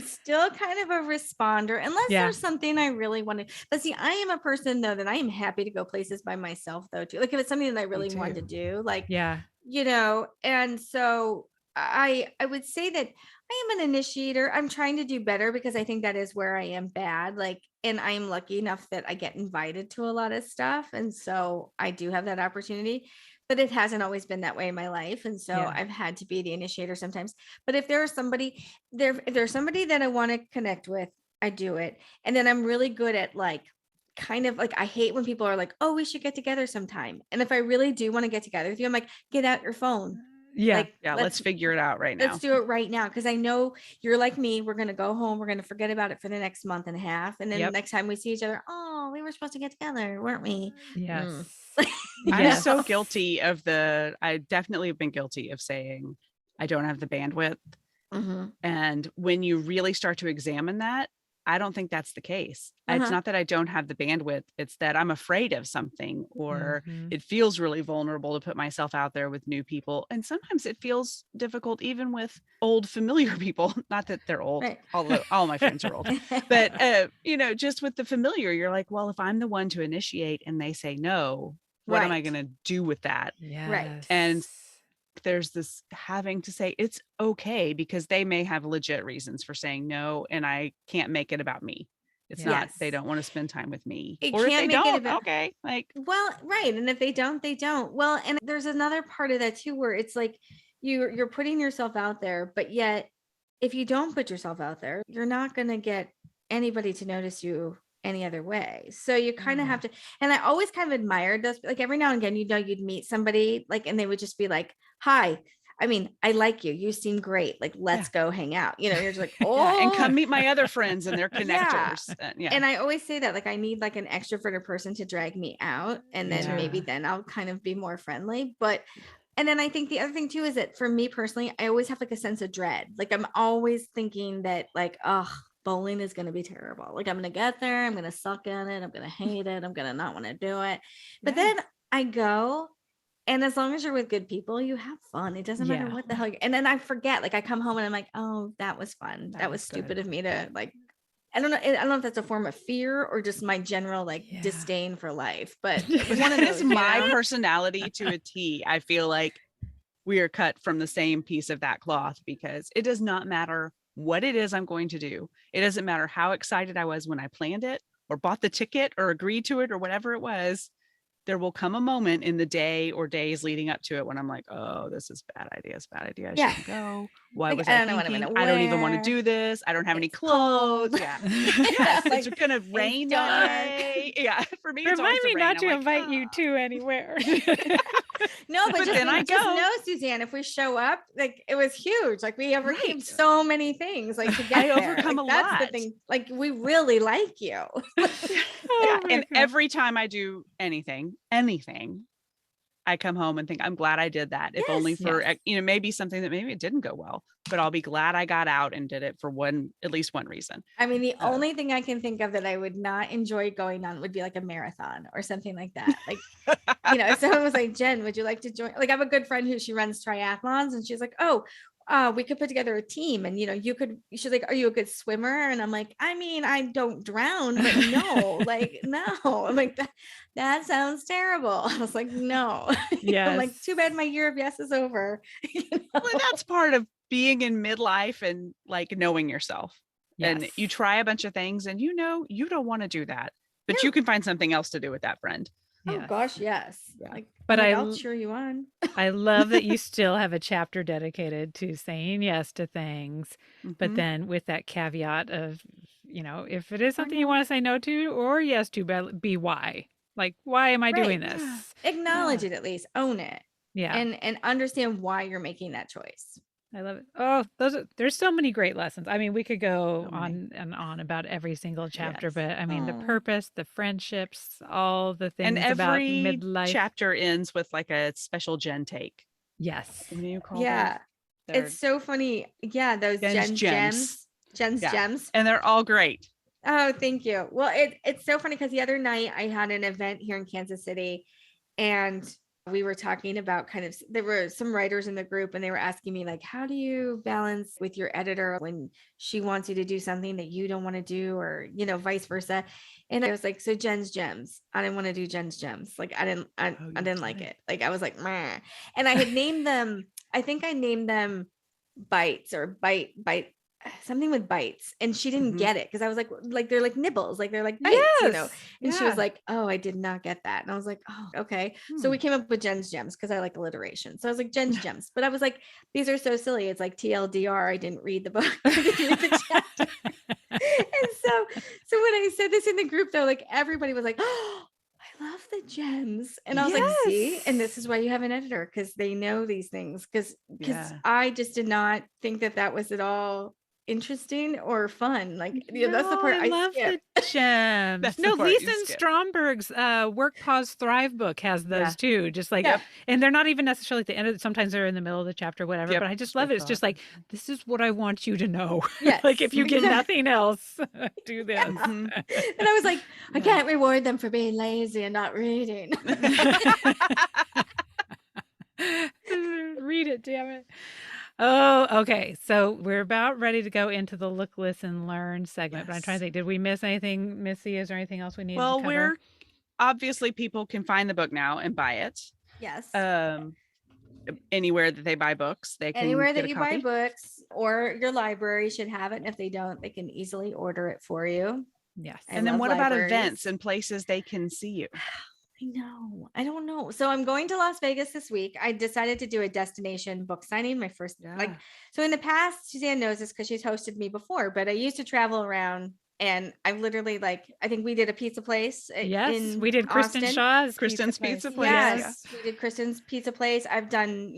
[SPEAKER 3] still kind of a responder unless there's something I really want to. But see, I am a person though that I am happy to go places by myself though too. Like, if it's something that I really want to do, like, and so I would say that I am an initiator. I'm trying to do better because I think that is where I am bad. Like, and I'm lucky enough that I get invited to a lot of stuff. And so I do have that opportunity, but it hasn't always been that way in my life. And so I've had to be the initiator sometimes. But if there's somebody that I want to connect with, I do it. And then I'm really good at like, kind of like, I hate when people are like, oh, we should get together sometime. And if I really do want to get together with you, I'm like, get out your phone.
[SPEAKER 1] Yeah.
[SPEAKER 3] Like,
[SPEAKER 2] let's figure it out right now.
[SPEAKER 3] Let's do it right now. Cause I know you're like me. We're going to go home. We're going to forget about it for the next month and a half. And then the next time we see each other, oh, we were supposed to get together, weren't we?
[SPEAKER 1] Yes.
[SPEAKER 2] I'm so guilty of I definitely have been guilty of saying I don't have the bandwidth. And when you really start to examine that, I don't think that's the case. It's not that I don't have the bandwidth. It's that I'm afraid of something, or it feels really vulnerable to put myself out there with new people. And sometimes it feels difficult even with old familiar people. Not that they're old, although all my friends are old, but just with the familiar, you're like, well, if I'm the one to initiate and they say no, what am I going to do with that?
[SPEAKER 1] Yes.
[SPEAKER 2] And there's this having to say it's okay, because they may have legit reasons for saying no, and I can't make it about me. It's not, they don't want to spend time with me. Or if they don't, okay. Like,
[SPEAKER 3] well, right. And if they don't, they don't. Well, and there's another part of that too, where it's like you're putting yourself out there, but yet if you don't put yourself out there, you're not going to get anybody to notice you any other way. So you kind of have to, and I always kind of admired those, like every now and again, you'd meet somebody like, and they would just be like, hi, I mean, I like you. You seem great. Like, let's go hang out. You're just like, oh,
[SPEAKER 2] and come meet my other friends and their connectors.
[SPEAKER 3] And I always say that, like, I need like an extroverted person to drag me out. And then maybe then I'll kind of be more friendly. But, and then I think the other thing too, is that for me personally, I always have like a sense of dread. Like, I'm always thinking that like, oh, bowling is going to be terrible. Like, I'm going to get there. I'm going to suck at it. I'm going to hate it. I'm going to not want to do it. But then I go, And as long as you're with good people, you have fun. It doesn't matter what the hell. And then I forget, like I come home and I'm like, oh, that was fun. That was stupid of me to like, I don't know if that's a form of fear or just my general like disdain for life, but one of those,
[SPEAKER 2] my personality to a T. I feel like we are cut from the same piece of that cloth, because it does not matter what it is I'm going to do. It doesn't matter how excited I was when I planned it or bought the ticket or agreed to it or whatever it was. There will come a moment in the day or days leading up to it when I'm like, oh, this is a bad idea. It's a bad idea. I shouldn't go. What was I thinking? I don't even want to do this. I don't have any clothes. Yeah. Yes. It's going to rain today. Yeah. For me, it's
[SPEAKER 1] remind me not to invite you to anywhere.
[SPEAKER 3] No, but then I go. No, Suzanne, if we show up, like it was huge. Like we overcame so many things. Like to get
[SPEAKER 2] I overcome a lot.
[SPEAKER 3] That's the thing. Like we really like you.
[SPEAKER 2] And every time I do anything, I come home and think, I'm glad I did that. If only for, maybe something that maybe it didn't go well, but I'll be glad I got out and did it for at least one reason.
[SPEAKER 3] I mean, the only thing I can think of that I would not enjoy going on would be like a marathon or something like that. Like, if someone was like, Jen, would you like to join? Like I have a good friend who she runs triathlons and she's like, oh, we could put together a team and, she's like, are you a good swimmer? And I'm like, I mean, I don't drown, but no, like, no, I'm like, that sounds terrible. I was like, no, I'm like, too bad my year of yes is over.
[SPEAKER 2] Well, that's part of being in midlife and like knowing yourself. And you try a bunch of things and, you don't want to do that, but you can find something else to do with that friend.
[SPEAKER 3] Oh gosh, yes. Yeah. Like,
[SPEAKER 1] but
[SPEAKER 3] I'll cheer you on.
[SPEAKER 1] I love that you still have a chapter dedicated to saying yes to things, but then with that caveat of, if it is something you want to say no to or yes to, be why. Like, why am I doing this?
[SPEAKER 3] Acknowledge it, at least own it.
[SPEAKER 1] Yeah.
[SPEAKER 3] And understand why you're making that choice.
[SPEAKER 1] I love it. Oh, there's so many great lessons. I mean, we could go on and on about every single chapter, but I mean, the purpose, the friendships, all the things about midlife.
[SPEAKER 2] Chapter ends with like a special Jen take.
[SPEAKER 1] Yes.
[SPEAKER 2] What do you call
[SPEAKER 3] it's so funny. Yeah, those Jen's gems.
[SPEAKER 2] And they're all great.
[SPEAKER 3] Oh, thank you. Well, it's so funny because the other night I had an event here in Kansas City and we were talking about there were some writers in the group and they were asking me like, how do you balance with your editor when she wants you to do something that you don't want to do or, vice versa. And I was like, so Jen's gems. I didn't want to do Jen's gems. Like I didn't like it. Like I was like, meh. And I had named them, I think I named them bites or bite, something with bites, and she didn't get it because I was like they're like nibbles, like they're like bites, and she was like, oh, I did not get that. And I was like, oh, okay. So we came up with Jen's gems because I like alliteration. So I was like, Jen's gems, but I was like, these are so silly. It's like TLDR, I didn't read the book. I didn't read the chapter. And so when I said this in the group though, like everybody was like, oh, I love the gems. And I was like, see, and this is why you have an editor, because they know these things, because I just did not think that was at all interesting or fun. Like that's the part I love. The
[SPEAKER 1] gems. No, Lisa Stromberg's Work Pause Thrive book has those too. Just like, and they're not even necessarily at the end of it. Sometimes they're in the middle of the chapter, whatever. But I just love it. It's just like, this is what I want you to know. Yes. Like if you get nothing else, do this.
[SPEAKER 3] And I was like, I can't reward them for being lazy and not reading.
[SPEAKER 1] Read it, damn it. Oh, okay. So we're about ready to go into the look, listen, learn segment. But I'm trying to think, did we miss anything, Missy? Is there anything else we need to cover?
[SPEAKER 2] Well, obviously people can find the book now and buy it.
[SPEAKER 3] Yes.
[SPEAKER 2] Anywhere that they buy books, they can
[SPEAKER 3] anywhere that you buy books, or your library should have it. And if they don't, they can easily order it for you.
[SPEAKER 1] Yes.
[SPEAKER 2] And then what about events and places they can see you?
[SPEAKER 3] I know. I don't know. So I'm going to Las Vegas this week. I decided to do a destination book signing. My first, so in the past, Suzanne knows this because she's hosted me before, but I used to travel around and I literally I think we did a pizza place.
[SPEAKER 1] Yes. We did Kristen Shaw's
[SPEAKER 2] Kristen's Pizza Place.
[SPEAKER 3] Yes. We did Kristen's Pizza Place. I've done,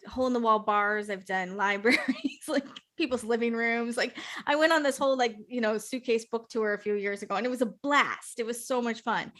[SPEAKER 3] hole in the wall bars. I've done libraries, like people's living rooms. Like I went on this whole suitcase book tour a few years ago and it was a blast. It was so much fun.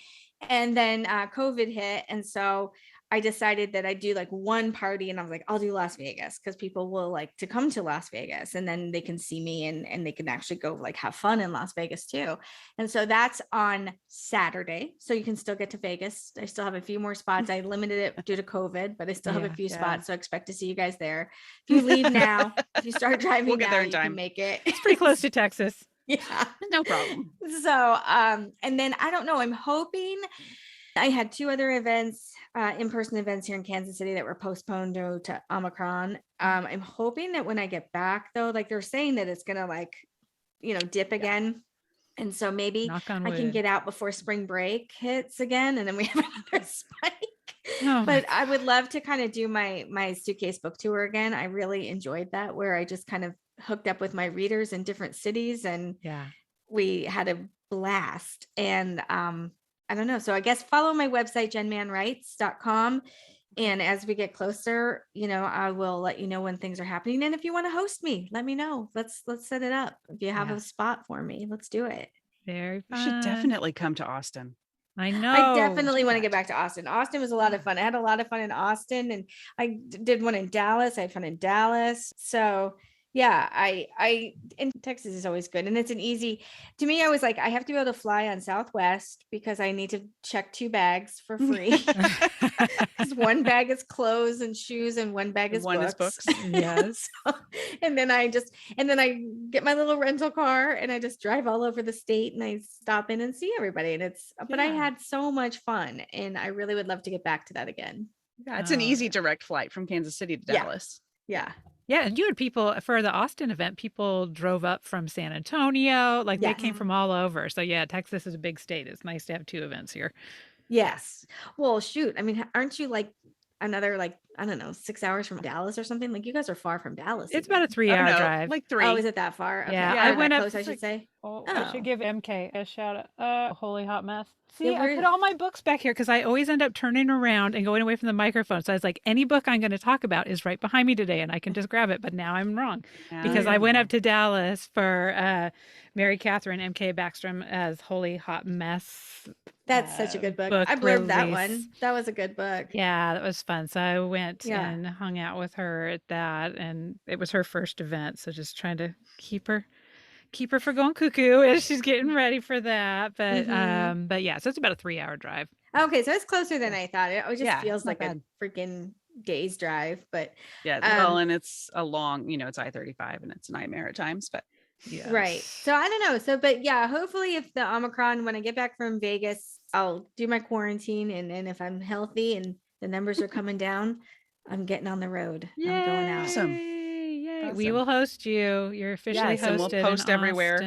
[SPEAKER 3] And then COVID hit. And so I decided that I'd do like one party, and I was like, I'll do Las Vegas because people will like to come to Las Vegas, and then they can see me and they can actually go like have fun in Las Vegas too. And so that's on Saturday. So you can still get to Vegas. I still have a few more spots. I limited it due to COVID, but I still have a few spots. So I expect to see you guys there. If you leave now, if you start driving
[SPEAKER 2] We'll get
[SPEAKER 3] now,
[SPEAKER 2] there in
[SPEAKER 3] you
[SPEAKER 2] time.
[SPEAKER 3] can make it.
[SPEAKER 1] It's pretty close to Texas.
[SPEAKER 3] Yeah,
[SPEAKER 2] No problem.
[SPEAKER 3] So, and then I don't know, I'm hoping. I had 2 other events, in-person events here in Kansas City that were postponed due to Omicron. I'm hoping that when I get back though, like they're saying that it's gonna like, dip again. And so maybe
[SPEAKER 1] Knock on
[SPEAKER 3] I can
[SPEAKER 1] wood.
[SPEAKER 3] get out before spring break hits again, and then we have another spike.
[SPEAKER 1] Oh,
[SPEAKER 3] But I would love to kind of do my suitcase book tour again. I really enjoyed that, where I just kind of hooked up with my readers in different cities, and
[SPEAKER 1] yeah.
[SPEAKER 3] we had a blast. And I don't know. So I guess follow my website, jenmannwrites.com. And as we get closer, I will let you know when things are happening. And if you want to host me, let me know. Let's set it up. If you have a spot for me, let's do it.
[SPEAKER 1] Very fun.
[SPEAKER 2] You should definitely come to Austin.
[SPEAKER 1] I know.
[SPEAKER 3] I definitely want to get back to Austin. Austin was a lot of fun. I had a lot of fun in Austin, and I did one in Dallas. I had fun in Dallas. So yeah, in Texas is always good. And it's an easy, to me, I was like, I have to be able to fly on Southwest because I need to check 2 bags for free. Because one bag is clothes and shoes, and one bag is books.
[SPEAKER 1] Yes.
[SPEAKER 3] And then I get my little rental car, and I just drive all over the state, and I stop in and see everybody. And but I had so much fun, and I really would love to get back to that again.
[SPEAKER 2] Yeah, it's an easy direct flight from Kansas City to Dallas.
[SPEAKER 3] Yeah.
[SPEAKER 1] Yeah, and you had people for the Austin event, people drove up from San Antonio, like they came from all over. So yeah, Texas is a big state. It's nice to have 2 events here.
[SPEAKER 3] Yes. Well, shoot. I mean, aren't you like another, like, I don't know, 6 hours from Dallas or something? Like, you guys are far from Dallas.
[SPEAKER 1] It's about a 3-hour drive.
[SPEAKER 2] Like 3.
[SPEAKER 3] Oh, is it that far? Okay.
[SPEAKER 1] Yeah, I went up.
[SPEAKER 3] Close, I should say.
[SPEAKER 1] I should give MK a shout out. Holy hot mess. See,
[SPEAKER 3] Yeah,
[SPEAKER 1] I put all my books back here because I always end up turning around and going away from the microphone. So I was like, any book I'm going to talk about is right behind me today, and I can just grab it. But now I'm wrong because I went up to Dallas for Mary Catherine MK Backstrom as Holy Hot Mess.
[SPEAKER 3] That's such a good book. I blurbed that one. That was a good book.
[SPEAKER 1] Yeah, that was fun. So I went and hung out with her at that, and it was her first event. So just trying to keep her for going cuckoo as she's getting ready for that. But yeah, so it's about a 3-hour drive.
[SPEAKER 3] Okay, so it's closer than I thought. It just feels like
[SPEAKER 2] bad.
[SPEAKER 3] a freaking day's drive. But
[SPEAKER 2] well, and it's a long, it's I-35, and it's a nightmare at times, but
[SPEAKER 1] yeah.
[SPEAKER 3] Right. So I don't know. So, but yeah, hopefully if the Omicron, when I get back from Vegas, I'll do my quarantine, and if I'm healthy and the numbers are coming down, I'm getting on the road.
[SPEAKER 1] Yay.
[SPEAKER 3] I'm going out.
[SPEAKER 2] Awesome.
[SPEAKER 1] We will host you. You're officially hosted.
[SPEAKER 2] And we'll post everywhere.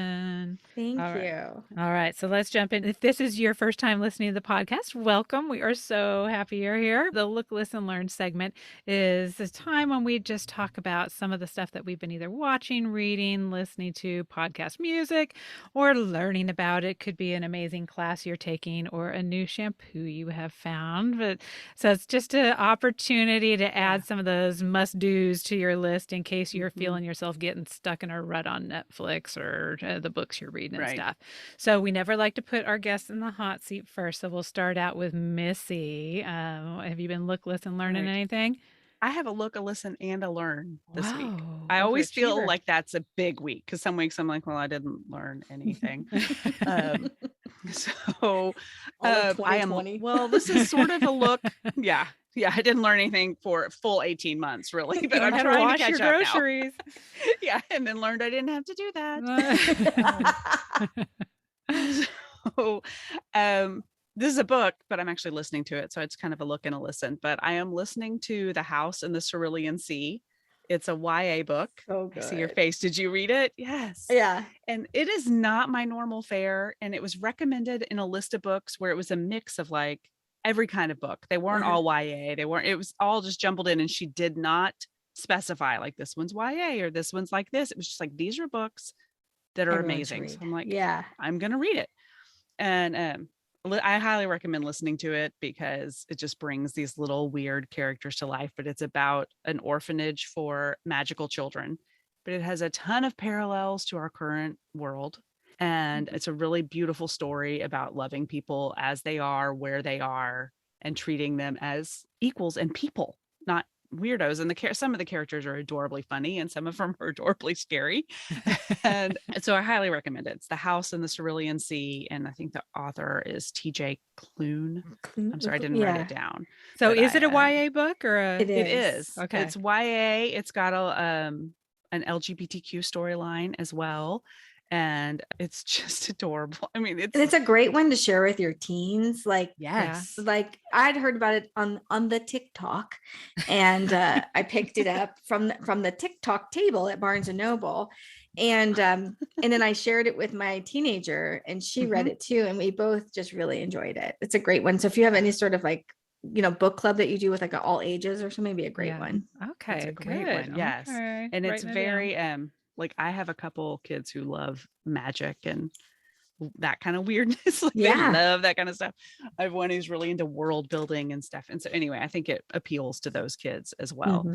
[SPEAKER 3] Thank
[SPEAKER 1] All
[SPEAKER 3] you.
[SPEAKER 1] All right. So let's jump in. If this is your first time listening to the podcast, welcome. We are so happy you're here. The Look, Listen, Learn segment is the time when we just talk about some of the stuff that we've been either watching, reading, listening to, podcast music, or learning about. It could be an amazing class you're taking or a new shampoo you have found. But so it's just an opportunity to add some of those must-dos to your list in case you're feeling yourself getting stuck in a rut on Netflix or the books you're reading and stuff. So we never like to put our guests in the hot seat first. So we'll start out with Missy. Have you been look, listen, learning anything?
[SPEAKER 2] I have a look, a listen, and a learn this week. I always feel like that's a big week because some weeks I'm like, well, I didn't learn anything. So I am, well, this is sort of a look. Yeah, I didn't learn anything for full 18 months, really, but I'm trying to catch up
[SPEAKER 1] groceries.
[SPEAKER 2] Yeah, and then learned I didn't have to do that. So, this is a book, but I'm actually listening to it. So it's kind of a look and a listen, but I am listening to The House in the Cerulean Sea. It's a YA book.
[SPEAKER 3] Oh, good.
[SPEAKER 2] I see your face. Did you read it? Yes.
[SPEAKER 3] Yeah.
[SPEAKER 2] And it is not my normal fare. And it was recommended in a list of books where it was a mix of like every kind of book. They weren't all YA. It was all just jumbled in, and she did not specify like this one's YA or this one's like this. It was just like, these are books that are amazing. So I'm like, I'm going to read it. And I highly recommend listening to it because it just brings these little weird characters to life, but it's about an orphanage for magical children, but it has a ton of parallels to our current world. And it's a really beautiful story about loving people as they are, where they are, and treating them as equals and people, not weirdos. And some of the characters are adorably funny and some of them are adorably scary. And so I highly recommend it. It's The House in the Cerulean Sea. And I think the author is TJ Klune. I'm sorry, I didn't write it down.
[SPEAKER 1] So is it a YA book or a?
[SPEAKER 3] It
[SPEAKER 2] It is.
[SPEAKER 1] Okay.
[SPEAKER 2] It's YA. It's got an LGBTQ storyline as well. And it's just adorable. I mean,
[SPEAKER 3] it's a great one to share with your teens. Like,
[SPEAKER 2] yes,
[SPEAKER 3] like I'd heard about it on the TikTok, and I picked it up from the TikTok table at Barnes and Noble, and then I shared it with my teenager, and she read it too, and we both just really enjoyed it. It's a great one. So if you have any sort of like, you know, book club that you do with like all ages or something, be a great one.
[SPEAKER 1] Okay,
[SPEAKER 2] it's a great one. Yes,
[SPEAKER 1] okay.
[SPEAKER 2] And it's very like I have a couple kids who love magic and that kind of weirdness. Like they love that kind of stuff. I have one who's really into world building and stuff. And so anyway, I think it appeals to those kids as well.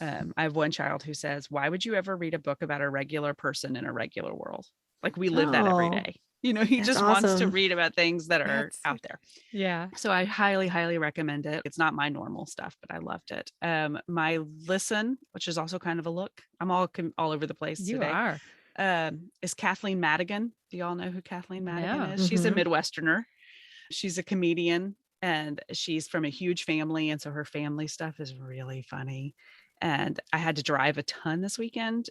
[SPEAKER 2] I have one child who says, why would you ever read a book about a regular person in a regular world? Like we live that every day. You know, he just wants to read about things that are out there.
[SPEAKER 1] Yeah.
[SPEAKER 2] So I highly, highly recommend it. It's not my normal stuff, but I loved it. My listen, which is also kind of a look. I'm all over the place
[SPEAKER 1] you
[SPEAKER 2] today.
[SPEAKER 1] Are.
[SPEAKER 2] Is Kathleen Madigan. Do y'all know who Kathleen Madigan
[SPEAKER 1] No.
[SPEAKER 2] is? She's a Midwesterner. She's a comedian and she's from a huge family. And so her family stuff is really funny. And I had to drive a ton this weekend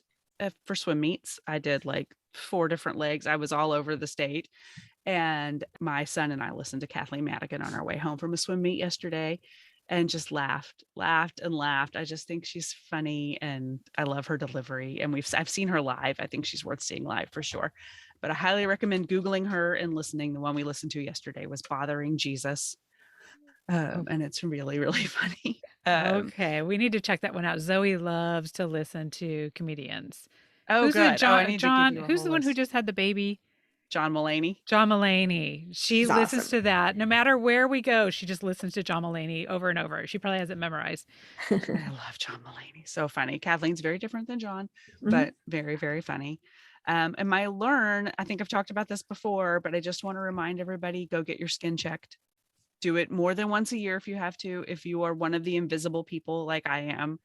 [SPEAKER 2] for swim meets. I did like 4 different legs. I was all over the state. And my son and I listened to Kathleen Madigan on our way home from a swim meet yesterday and just laughed. I just think she's funny and I love her delivery. And I've seen her live. I think she's worth seeing live for sure. But I highly recommend Googling her and listening. The one we listened to yesterday was Bothering Jesus. And it's really, really funny.
[SPEAKER 1] Okay, we need to check that one out. Zoe loves to listen to comedians.
[SPEAKER 2] Oh,
[SPEAKER 1] who's
[SPEAKER 2] good.
[SPEAKER 1] John, who's the one who just had the baby?
[SPEAKER 2] John Mulaney.
[SPEAKER 1] John Mulaney. She listens to that. No matter where we go, she just listens to John Mulaney over and over. She probably has it memorized.
[SPEAKER 2] I love John Mulaney. So funny. Kathleen's very different than John, but very, very funny. And my learn, I think I've talked about this before, but I just want to remind everybody, go get your skin checked. Do it more than once a year if you have to. If you are one of the invisible people like I am,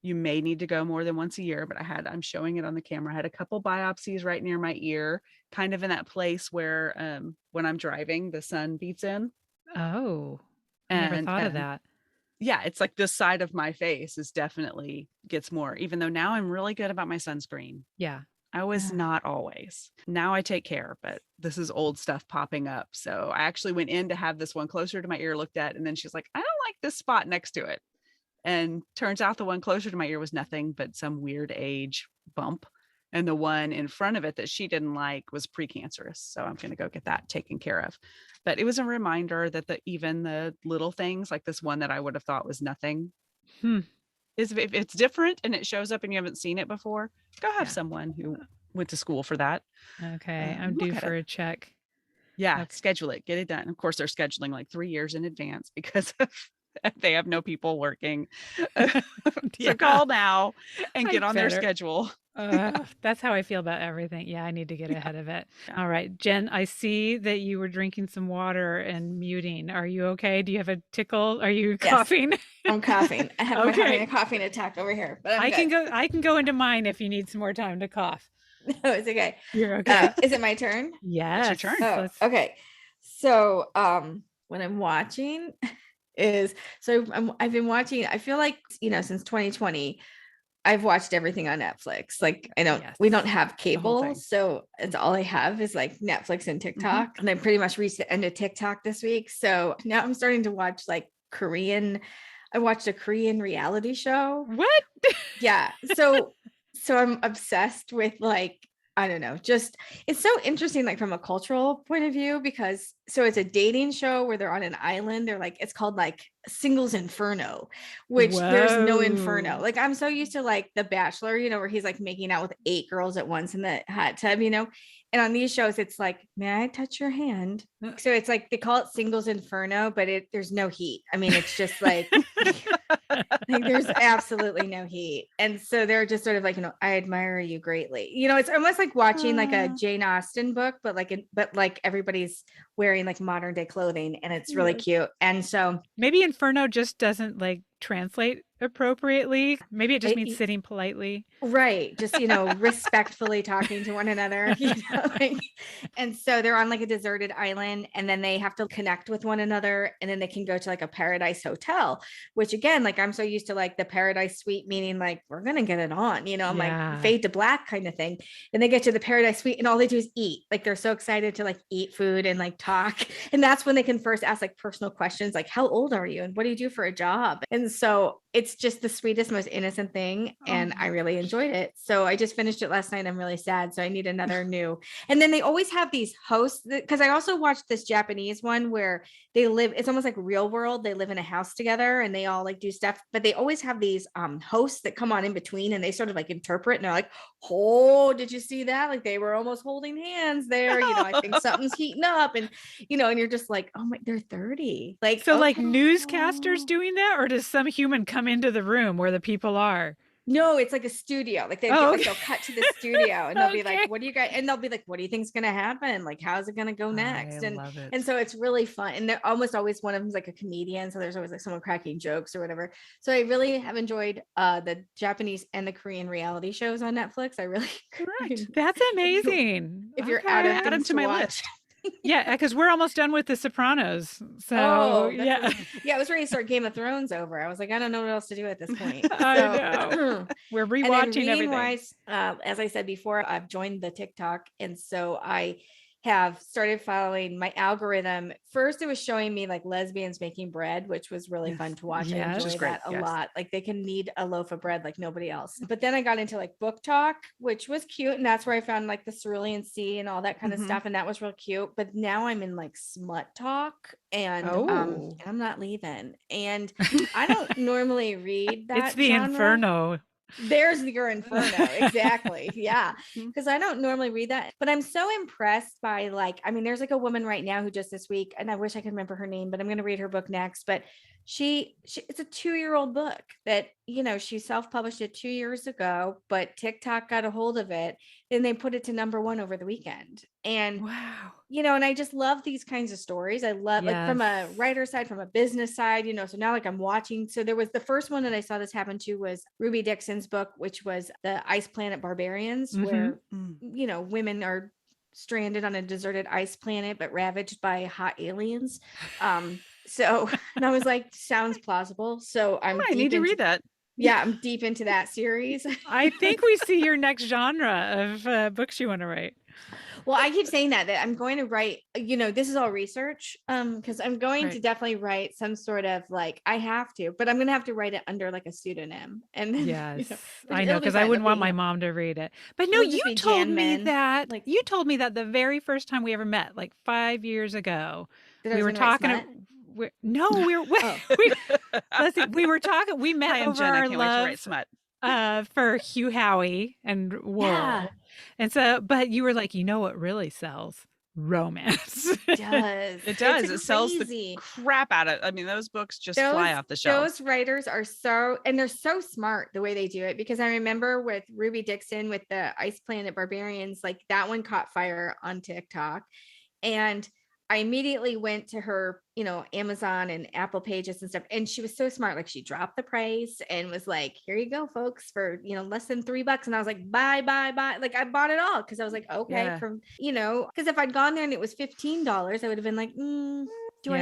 [SPEAKER 2] you may need to go more than once a year, but I'm showing it on the camera. I had a couple biopsies right near my ear, kind of in that place where when I'm driving, the sun beats in.
[SPEAKER 1] Oh, I never thought of that.
[SPEAKER 2] Yeah, it's like this side of my face definitely gets more, even though now I'm really good about my sunscreen.
[SPEAKER 1] Yeah.
[SPEAKER 2] I was not always. Now I take care, but this is old stuff popping up. So I actually went in to have this one closer to my ear looked at. And then she's like, I don't like this spot next to it. And turns out the one closer to my ear was nothing but some weird age bump. And the one in front of it that she didn't like was precancerous. So I'm going to go get that taken care of. But it was a reminder that even the little things like this one that I would have thought was nothing is, if it's different and it shows up and you haven't seen it before, go have someone who went to school for that.
[SPEAKER 1] Okay. I'm due for a check.
[SPEAKER 2] Yeah. Okay. Schedule it, get it done. Of course, they're scheduling like 3 years in advance because they have no people working. So call now and get on their schedule.
[SPEAKER 1] That's how I feel about everything. Yeah, I need to get ahead of it. All right, Jen, I see that you were drinking some water and muting. Are you okay? Do you have a tickle? Are you coughing?
[SPEAKER 3] I'm coughing. I have I'm having a coughing attack over here. But I
[SPEAKER 1] can go into mine if you need some more time to cough.
[SPEAKER 3] No, it's okay.
[SPEAKER 1] You're okay.
[SPEAKER 3] Is it my turn?
[SPEAKER 1] Yes.
[SPEAKER 2] It's your turn.
[SPEAKER 3] Oh, okay. So when I'm watching I've been watching, I feel like, since 2020, I've watched everything on Netflix. Like we don't have cable. So it's all I have is like Netflix and TikTok. And I pretty much reached the end of TikTok this week. So now I'm starting to watch like I watched a Korean reality show.
[SPEAKER 1] What?
[SPEAKER 3] Yeah. So I'm obsessed with like, I don't know, just it's so interesting, like from a cultural point of view, because it's a dating show where they're on an island. They're like, it's called like Singles Inferno, which there's no inferno. Like I'm so used to like The Bachelor, where he's like making out with 8 girls at once in the hot tub, and on these shows, it's like, may I touch your hand? So it's like, they call it Singles Inferno, but there's no heat. I mean, it's just like, there's absolutely no heat. And so they're just sort of like, I admire you greatly. It's almost like watching like a Jane Austen book, but like everybody's wearing like modern day clothing, and it's really cute. And so
[SPEAKER 1] maybe Inferno just doesn't like translate appropriately. Maybe it just means sitting politely.
[SPEAKER 3] Right. Just, respectfully talking to one another, like, and so they're on like a deserted island, and then they have to connect with one another, and then they can go to like a paradise hotel, which again, like I'm so used to like the paradise suite, meaning like we're going to get it on, I'm like fade to black kind of thing. And they get to the paradise suite and all they do is eat. Like they're so excited to like eat food and like talk. And that's when they can first ask like personal questions, like, how old are you? And what do you do for a job? And so it's just the sweetest, most innocent thing. And I really enjoyed it. So I just finished it last night. I'm really sad. So I need another new. And then they always have these hosts, because I also watched this Japanese one where they live, it's almost like real world. They live in a house together and they all like do stuff, but they always have these hosts that come on in between, and they sort of like interpret, and they're like, oh, did you see that? Like they were almost holding hands there. I think something's heating up, and and you're just like, oh my, they're 30. Like,
[SPEAKER 1] so like newscasters doing that, or does some human come into the room where the people are?
[SPEAKER 3] No, it's like a studio. Like they'll cut to the studio and they'll be like, what do you guys? And they'll be like, what do you think's going to happen? Like, how's it going to go next?
[SPEAKER 2] I love it.
[SPEAKER 3] And so it's really fun. And they're almost always, one of them's like a comedian. So there's always like someone cracking jokes or whatever. So I really have enjoyed the Japanese and the Korean reality shows on Netflix. I really,
[SPEAKER 1] that's amazing.
[SPEAKER 3] If you're out of
[SPEAKER 2] add them to my list.
[SPEAKER 1] Yeah, because we're almost done with The Sopranos. So
[SPEAKER 3] yeah, I was ready to start Game of Thrones over. I was like, I don't know what else to do at this point.
[SPEAKER 1] I know. We're rewatching everything.
[SPEAKER 3] As I said before, I've joined the TikTok, and so I have started following my algorithm. First, it was showing me like lesbians making bread, which was really fun to watch. I enjoy that a lot. Like they can knead a loaf of bread like nobody else. But then I got into like book talk, which was cute. And that's where I found like the Cerulean Sea and all that kind of stuff. And that was real cute. But now I'm in like smut talk, and I'm not leaving. And I don't normally read that.
[SPEAKER 1] It's the
[SPEAKER 3] genre.
[SPEAKER 1] Inferno.
[SPEAKER 3] There's your Inferno. Exactly. Yeah. Because I don't normally read that, but I'm so impressed by there's like a woman right now who just this week, and I wish I could remember her name, but I'm going to read her book next. But she it's a 2-year-old book that, she self-published it 2 years ago, but TikTok got a hold of it and they put it to #1 over the weekend. And
[SPEAKER 1] wow.
[SPEAKER 3] And I just love these kinds of stories. I love like from a writer side, from a business side, so now like I'm watching. So there was the first one that I saw this happen to was Ruby Dixon's book, which was The Ice Planet Barbarians, where, women are stranded on a deserted ice planet, but ravaged by hot aliens. So, and I was like, sounds plausible. So I
[SPEAKER 2] need to read that.
[SPEAKER 3] Yeah, I'm deep into that series.
[SPEAKER 1] I think we see your next genre of books you want to write.
[SPEAKER 3] Well, I keep saying that I'm going to write, this is all research, because I'm going to definitely write some sort of like, I have to, but I'm going to have to write it under like a pseudonym. And then,
[SPEAKER 1] yes, I know, because I wouldn't want my mom to read it. But no, you told me that, you told me that the very first time we ever met, like 5 years ago, we were talking. We were talking. We met over our love for Hugh Howey and Wool. Yeah. And so, but you were like, what really sells? Romance.
[SPEAKER 3] It
[SPEAKER 2] does. It sells the crap out of. I mean, those books just fly off the shelves.
[SPEAKER 3] Those writers are they're so smart the way they do it, because I remember with Ruby Dixon with the Ice Planet Barbarians, like that one caught fire on TikTok, and I immediately went to her, Amazon and Apple pages and stuff. And she was so smart. Like she dropped the price and was like, here you go, folks, for, less than $3. And I was like, bye. Like I bought it all. Cause I was like, okay, cause if I'd gone there and it was $15, I would have been like, do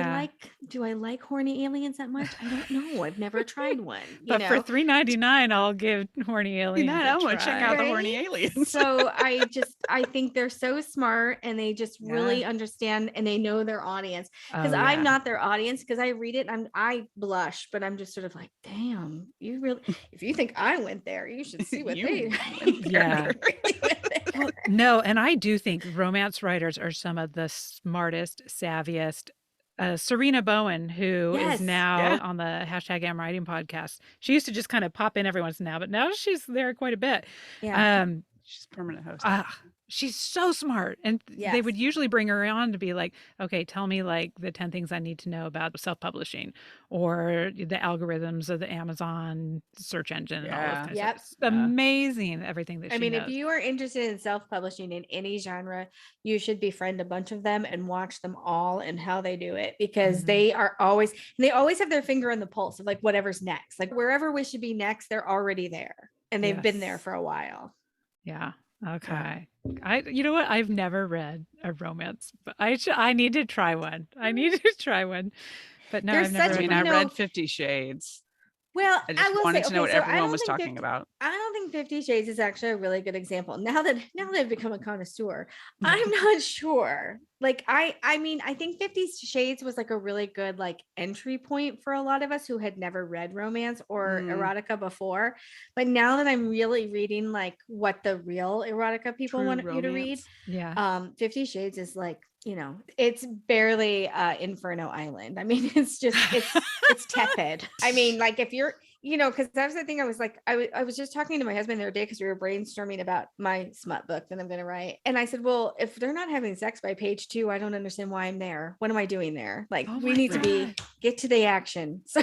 [SPEAKER 3] I like horny aliens that much? I don't know. I've never tried one.
[SPEAKER 1] But for $3.99, I'll give horny aliens.
[SPEAKER 2] I want to check out the horny aliens.
[SPEAKER 3] So I think they're so smart, and they just really understand, and they know their audience. Because I'm not their audience, because I read it and I blush, but I'm just sort of like, damn, you really, if you think I went there, you should see what they
[SPEAKER 1] Well, no, and I do think romance writers are some of the smartest, savviest. Serena Bowen, who is now on the #AmWriting podcast. She used to just kind of pop in every once in a while, but now she's there quite a bit.
[SPEAKER 2] Yeah. She's permanent host.
[SPEAKER 1] She's so smart. And they would usually bring her on to be like, okay, tell me like the 10 things I need to know about self-publishing or the algorithms of the Amazon search engine and all this kind of stuff. It's amazing everything that she knows.
[SPEAKER 3] If you are interested in self-publishing in any genre, you should befriend a bunch of them and watch them all and how they do it, because they always have their finger on the pulse of like whatever's next. Like wherever we should be next, they're already there and they've been there for a while.
[SPEAKER 1] Yeah. Okay. You know what? I've never read a romance, but I need to try one. I need to try one. But no, I've never read.
[SPEAKER 2] I read 50 Shades.
[SPEAKER 3] Well,
[SPEAKER 2] I just wanted to know what everyone was talking about.
[SPEAKER 3] I don't think 50 Shades is actually a really good example. Now that I've become a connoisseur, I'm not sure. Like I mean, I think 50 Shades was like a really good like entry point for a lot of us who had never read romance or erotica before. But now that I'm really reading like what the real erotica people want you to read, 50 Shades is like, you know, it's barely Inferno Island. I mean, it's just it's tepid. I mean, like if you're, you know, because that's the thing. I was like, I was just talking to my husband the other day because we were brainstorming about my smut book that I'm going to write, and I said, well, if they're not having sex by page 2, I don't understand why I'm there. What am I doing there? Like, we need to get to the action. So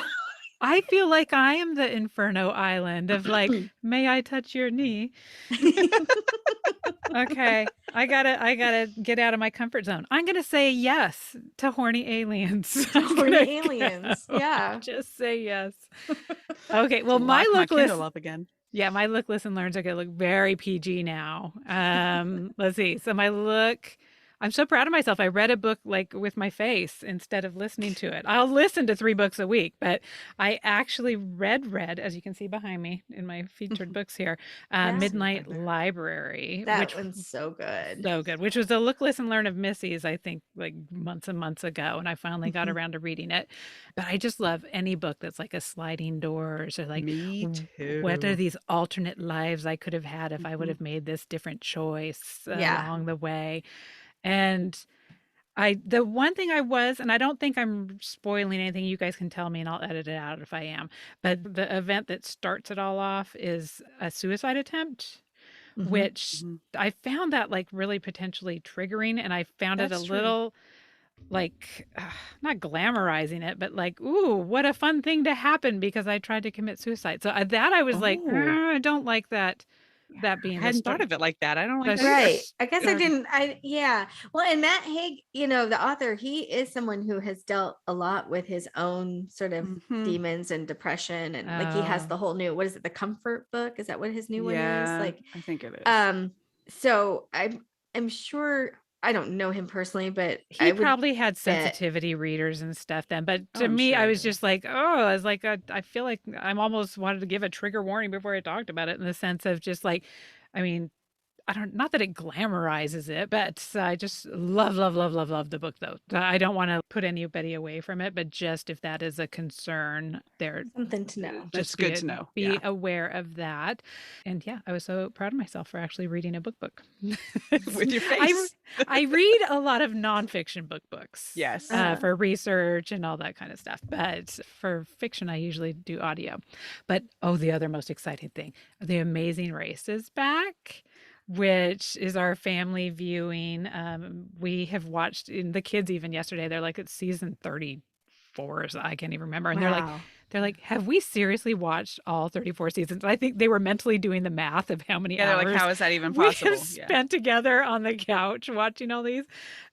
[SPEAKER 1] I feel like I am the Inferno Island of like, may I touch your knee? Okay. I gotta get out of my comfort zone. I'm gonna say yes to horny aliens.
[SPEAKER 3] Horny aliens. Yeah.
[SPEAKER 1] Just say yes. Okay. Well,
[SPEAKER 2] my
[SPEAKER 1] look list
[SPEAKER 2] up again.
[SPEAKER 1] Yeah, my look, listen, learns are gonna look very PG now. Let's see. So my look. I'm so proud of myself. I read a book like with my face instead of listening to it. I'll listen to 3 books a week, but I actually read, as you can see behind me in my featured books here, Midnight Library.
[SPEAKER 3] That one's so good.
[SPEAKER 1] So good. Which was a look, listen, learn of Missy's, I think, like months and months ago. And I finally got around to reading it. But I just love any book that's like a sliding doors or like,
[SPEAKER 2] me too.
[SPEAKER 1] What are these alternate lives I could have had if I would have made this different choice along the way? And the one thing and I don't think I'm spoiling anything, you guys can tell me and I'll edit it out if I am, but the event that starts it all off is a suicide attempt, which I found that like really potentially triggering. And I found it a little like, not glamorizing it, but like, ooh, what a fun thing to happen because I tried to commit suicide. So that I was like, I don't like that. That being,
[SPEAKER 2] I hadn't thought of it like that. I don't like that.
[SPEAKER 3] Right. I guess I didn't. Well, and Matt Haig, you know, the author, he is someone who has dealt a lot with his own sort of demons and depression, and like he has the whole new, what is it, the Comfort book? Is that what his new one is? Like,
[SPEAKER 2] I think it is.
[SPEAKER 3] So I'm sure. I don't know him personally, but
[SPEAKER 1] he probably had sensitivity readers and stuff then. But to me, I was just like, I was like, I feel like I'm almost wanted to give a trigger warning before I talked about it, in the sense of just like, I mean, not that it glamorizes it, but I just love the book though. I don't want to put anybody away from it, but just if that is a concern, there's
[SPEAKER 3] something to know.
[SPEAKER 2] That's good to know.
[SPEAKER 1] Be aware of that. And yeah, I was so proud of myself for actually reading a book.
[SPEAKER 2] With your face.
[SPEAKER 1] I read a lot of nonfiction books.
[SPEAKER 2] Yes.
[SPEAKER 1] For research and all that kind of stuff. But for fiction, I usually do audio. But the other most exciting thing, The Amazing Race is back, which is our family viewing. We have watched, in the kids even yesterday, they're like, it's season 34, so I can't even remember. And they're like, have we seriously watched all 34 seasons? I think they were mentally doing the math of how many hours.
[SPEAKER 2] They're like, how is that even possible?
[SPEAKER 1] We have spent together on the couch watching all these.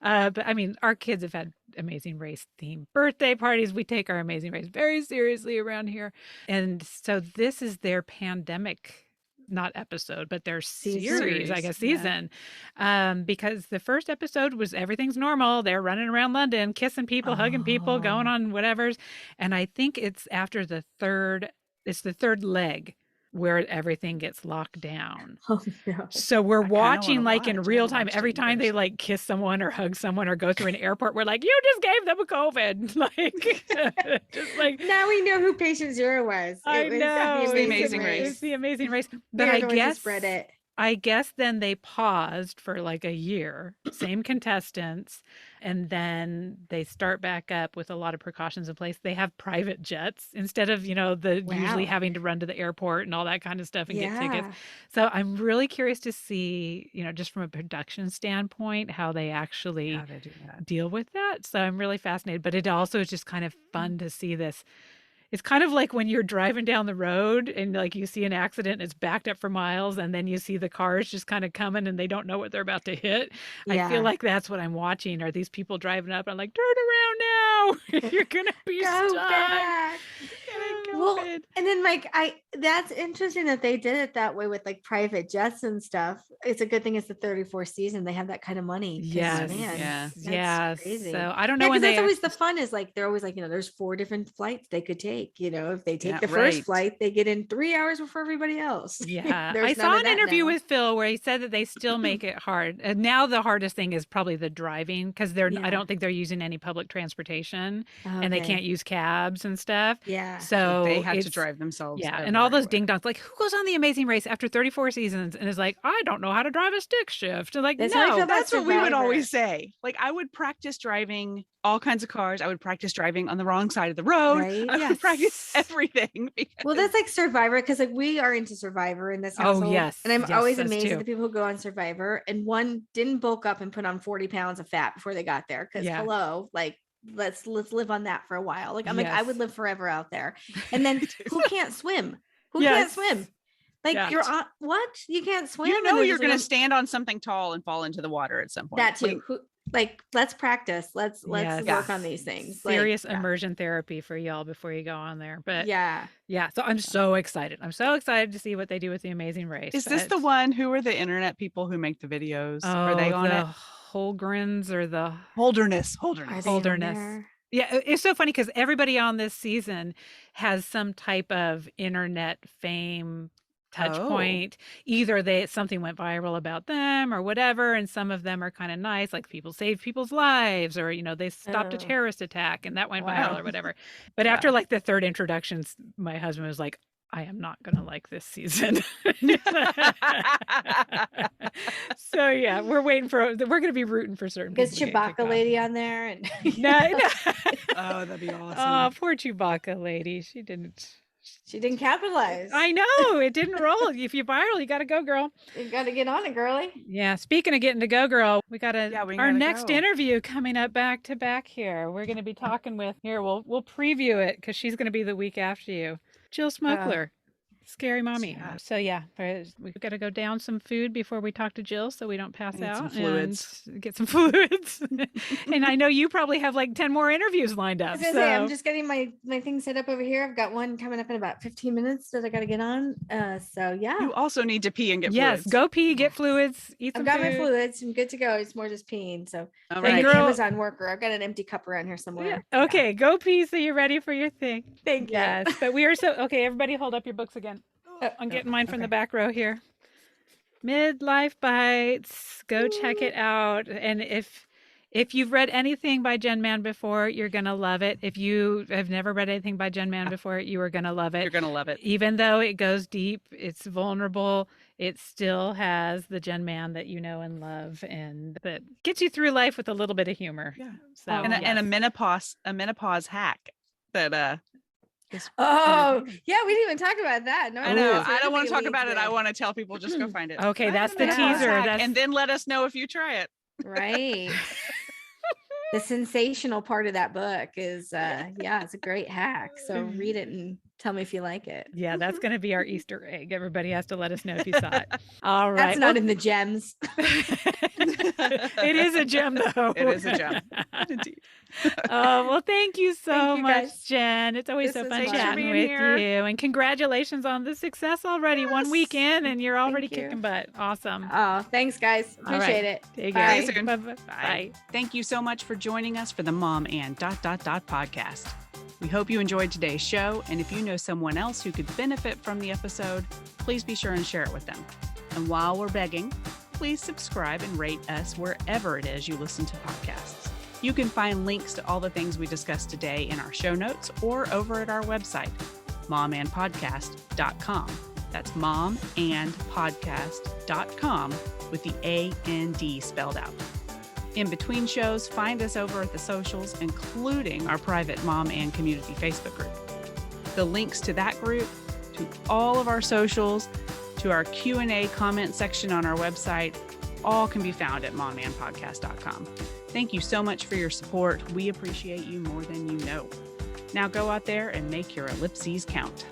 [SPEAKER 1] But I mean, our kids have had Amazing Race themed birthday parties. We take our Amazing Race very seriously around here. And so this is their pandemic, not episode, but their series, I guess, season. Because the first episode was everything's normal. They're running around London, kissing people, hugging people, going on whatever's. And I think it's after the third leg where everything gets locked down.
[SPEAKER 3] Oh, no.
[SPEAKER 1] So we're watching like in real time. Every time they like kiss someone or hug someone or go through an airport, we're like, you just gave them a COVID. Like, just like,
[SPEAKER 3] now we know who patient 0 was.
[SPEAKER 1] I know.
[SPEAKER 2] It's The Amazing Race.
[SPEAKER 1] It's The Amazing Race.
[SPEAKER 3] But I guess spread it.
[SPEAKER 1] I guess then they paused for like a year, same contestants, and then they start back up with a lot of precautions in place. They have private jets instead of, the usually
[SPEAKER 3] Wow.
[SPEAKER 1] having to run to the airport and all that kind of stuff and get tickets.
[SPEAKER 3] Yeah.
[SPEAKER 1] So I'm really curious to see, just from a production standpoint, how they actually
[SPEAKER 2] How they do that.
[SPEAKER 1] deal with that. So I'm really fascinated, but it also is just kind of fun to see this. It's kind of like when you're driving down the road and like you see an accident and it's backed up for miles and then you see the cars just kind of coming and they don't know what they're about to hit. I feel
[SPEAKER 3] Yeah.
[SPEAKER 1] like that's what I'm watching. Are these people driving up? I'm like, turn around now. You're gonna be
[SPEAKER 3] Go
[SPEAKER 1] stuck.
[SPEAKER 3] back. Well,
[SPEAKER 2] COVID.
[SPEAKER 3] and then that's interesting that they did it that way with like private jets and stuff. It's a good thing it's the 34th season. They have that kind of money. 'cause,
[SPEAKER 1] Yes.
[SPEAKER 3] man,
[SPEAKER 2] Yeah.
[SPEAKER 3] that's
[SPEAKER 1] Yes.
[SPEAKER 3] crazy.
[SPEAKER 1] So I don't know
[SPEAKER 3] Yeah,
[SPEAKER 1] when
[SPEAKER 3] because that's
[SPEAKER 1] they
[SPEAKER 3] always the fun is like they're always like, there's 4 different flights they could take. If they take
[SPEAKER 2] Yeah,
[SPEAKER 3] the first
[SPEAKER 2] right.
[SPEAKER 3] flight, they get in 3 hours before everybody else.
[SPEAKER 1] Yeah,
[SPEAKER 3] There's
[SPEAKER 1] I
[SPEAKER 3] none
[SPEAKER 1] saw
[SPEAKER 3] of
[SPEAKER 1] an
[SPEAKER 3] that
[SPEAKER 1] interview
[SPEAKER 3] now.
[SPEAKER 1] with Phil where he said that they still make it hard. And now the hardest thing is probably the driving because I
[SPEAKER 3] Yeah.
[SPEAKER 1] don't think they're using any public transportation and they
[SPEAKER 3] Okay.
[SPEAKER 1] can't use cabs and stuff.
[SPEAKER 3] Yeah.
[SPEAKER 1] So
[SPEAKER 2] they have to
[SPEAKER 1] it's-
[SPEAKER 2] drive themselves.
[SPEAKER 1] Yeah, and all those
[SPEAKER 2] everywhere.
[SPEAKER 1] ding dongs, like who goes on the Amazing Race after 34 seasons and is like, I don't know how to drive a stick shift. And like,
[SPEAKER 3] That's how I
[SPEAKER 1] no,
[SPEAKER 3] feel about
[SPEAKER 2] That's what we would
[SPEAKER 3] Survivor.
[SPEAKER 2] always say. Like I would practice driving all kinds of cars. I would practice driving on the wrong side of the road.
[SPEAKER 3] Right?
[SPEAKER 2] I would practice
[SPEAKER 1] Yes.
[SPEAKER 2] everything. because-
[SPEAKER 3] Well, that's like Survivor because like we are into Survivor in this
[SPEAKER 1] Oh,
[SPEAKER 3] household.
[SPEAKER 1] yes.
[SPEAKER 3] And I'm
[SPEAKER 1] Yes,
[SPEAKER 3] always
[SPEAKER 1] us
[SPEAKER 3] amazed
[SPEAKER 1] too.
[SPEAKER 3] at the people who go on Survivor and one didn't bulk up and put on 40 pounds of fat before they got there. Because
[SPEAKER 1] Yeah.
[SPEAKER 3] hello, like let's live on that for a while. Like I'm like, I
[SPEAKER 1] Yes.
[SPEAKER 3] would live forever out there. And then who can't swim? Who
[SPEAKER 1] Yes.
[SPEAKER 3] can't swim? Like
[SPEAKER 1] Yeah.
[SPEAKER 3] you're on what? You can't swim.
[SPEAKER 2] you
[SPEAKER 3] And
[SPEAKER 2] know
[SPEAKER 3] they're
[SPEAKER 2] you're
[SPEAKER 3] just
[SPEAKER 2] going to
[SPEAKER 3] like,
[SPEAKER 2] stand on something tall and fall into the water at some point.
[SPEAKER 3] that too.
[SPEAKER 2] Like,
[SPEAKER 3] Who let's practice. Let's
[SPEAKER 1] Yes.
[SPEAKER 3] work on these things. Like,
[SPEAKER 1] Serious
[SPEAKER 3] yeah.
[SPEAKER 1] immersion therapy for y'all before you go on there. But
[SPEAKER 3] Yeah.
[SPEAKER 1] so I'm so excited. I'm so excited to see what they do with the Amazing Race.
[SPEAKER 2] is this the
[SPEAKER 1] But-
[SPEAKER 2] one? Who are the internet people who make the videos? Are they on
[SPEAKER 1] the
[SPEAKER 2] it?
[SPEAKER 1] Holgrens or the
[SPEAKER 2] Holderness.
[SPEAKER 3] Are they on
[SPEAKER 1] Holderness.
[SPEAKER 3] there?
[SPEAKER 1] Yeah, it's so funny because everybody on this season has some type of internet fame touch
[SPEAKER 2] Oh.
[SPEAKER 1] point. Either something went viral about them or whatever, and some of them are kind of nice, like people saved people's lives, or they stopped a
[SPEAKER 3] Oh.
[SPEAKER 1] terrorist attack and that went
[SPEAKER 3] Wow.
[SPEAKER 1] viral or whatever. But
[SPEAKER 2] Wow.
[SPEAKER 1] after like the third introductions, my husband was like, I am not going to like this season. So yeah, we're going to be rooting for certain
[SPEAKER 3] Is
[SPEAKER 1] people. to get kicked
[SPEAKER 3] Chewbacca
[SPEAKER 1] off.
[SPEAKER 3] lady on there? And
[SPEAKER 1] No.
[SPEAKER 2] Oh, that'd be awesome.
[SPEAKER 1] Oh, poor Chewbacca lady. She didn't.
[SPEAKER 3] she didn't capitalize.
[SPEAKER 1] I know it didn't roll. If you viral, you got to go, girl.
[SPEAKER 3] You got to get on it, girly.
[SPEAKER 1] Yeah. Speaking of getting to go, girl, we got
[SPEAKER 2] we
[SPEAKER 1] our
[SPEAKER 2] gotta
[SPEAKER 1] next
[SPEAKER 2] go.
[SPEAKER 1] interview coming up back to back here. We're going to be talking with We'll preview it because she's going to be the week after you, Jill Smuggler. Scary mommy.
[SPEAKER 2] Yeah.
[SPEAKER 1] So yeah, we've got to go down some food before we talk to Jill so we don't pass
[SPEAKER 2] Need
[SPEAKER 1] out.
[SPEAKER 2] some fluids.
[SPEAKER 1] And get some fluids. And I know you probably have like 10 more interviews lined
[SPEAKER 3] I
[SPEAKER 1] up.
[SPEAKER 3] was gonna say, I'm
[SPEAKER 1] so-
[SPEAKER 3] just getting my thing set up over here. I've got one coming up in about 15 minutes that I got to get on. So yeah,
[SPEAKER 2] You also need to pee and get
[SPEAKER 1] Yes,
[SPEAKER 2] fluids.
[SPEAKER 1] go pee, get fluids, eat some
[SPEAKER 3] I've got
[SPEAKER 1] food.
[SPEAKER 3] my fluids. I'm good to go. It's more just peeing. So
[SPEAKER 2] All
[SPEAKER 3] I'm
[SPEAKER 1] And
[SPEAKER 3] like
[SPEAKER 2] right.
[SPEAKER 1] girl-
[SPEAKER 3] Amazon worker. I've got an empty cup around here somewhere.
[SPEAKER 1] Yeah. Okay, go pee so you're ready for your thing.
[SPEAKER 3] Thank you.
[SPEAKER 1] Yes, but we are okay. Everybody, hold up your books again. I'm getting mine from the back row here. Midlife Bites. Go check it out. And if you've read anything by Jen Mann before, you're gonna love it. If you have never read anything by Jen Mann before, you are gonna love
[SPEAKER 2] You're
[SPEAKER 1] it.
[SPEAKER 2] going to love it.
[SPEAKER 1] Even though it goes deep, it's vulnerable. It still has the Jen Mann that you know and love, and that gets you through life with a little bit of humor.
[SPEAKER 2] Yeah.
[SPEAKER 1] So
[SPEAKER 3] Oh,
[SPEAKER 2] And a
[SPEAKER 1] yes.
[SPEAKER 2] menopause hack that is
[SPEAKER 3] Oh yeah, we didn't even talk about that. No,
[SPEAKER 2] I know.
[SPEAKER 1] Ooh.
[SPEAKER 2] I don't want to talk about it. I want to tell people just go find it.
[SPEAKER 1] Okay,
[SPEAKER 2] Find
[SPEAKER 1] that's the
[SPEAKER 2] menopause
[SPEAKER 1] teaser.
[SPEAKER 2] hack,
[SPEAKER 1] That's
[SPEAKER 2] and then let us know if you try it.
[SPEAKER 3] right. The sensational part of that book is it's a great hack. So read it and tell me if you like it.
[SPEAKER 1] yeah, that's going to be our Easter egg. Everybody has to let us know if you saw it. All right.
[SPEAKER 3] That's not in the gems.
[SPEAKER 1] It is a gem, though.
[SPEAKER 2] It is a gem. Indeed.
[SPEAKER 1] Oh, well, thank you so
[SPEAKER 3] Thank you,
[SPEAKER 1] much,
[SPEAKER 3] guys.
[SPEAKER 1] Jen. It's always
[SPEAKER 3] This
[SPEAKER 1] so
[SPEAKER 3] was
[SPEAKER 1] fun
[SPEAKER 3] fun.
[SPEAKER 1] chatting
[SPEAKER 2] being
[SPEAKER 1] with
[SPEAKER 2] here.
[SPEAKER 1] you. And congratulations on the success already. One week
[SPEAKER 2] Yes.
[SPEAKER 1] in, and you're already
[SPEAKER 3] you.
[SPEAKER 1] kicking butt. Awesome.
[SPEAKER 3] Oh, thanks, guys.
[SPEAKER 1] All right.
[SPEAKER 3] Appreciate it.
[SPEAKER 1] Take
[SPEAKER 3] Bye.
[SPEAKER 1] care.
[SPEAKER 2] See you soon.
[SPEAKER 1] Bye-bye. Bye.
[SPEAKER 2] Thank you so much for joining us for the Mom and ... podcast. We hope you enjoyed today's show, and if you know someone else who could benefit from the episode, please be sure and share it with them. And while we're begging, please subscribe and rate us wherever it is you listen to podcasts. You can find links to all the things we discussed today in our show notes or over at our website, momandpodcast.com. That's momandpodcast.com with the A-N-D spelled out. In between shows, find us over at the socials, including our private Mom and Community Facebook group. The links to that group, to all of our socials, to our Q&A comment section on our website, all can be found at momandpodcast.com. Thank you so much for your support. We appreciate you more than you know. Now go out there and make your ellipses count.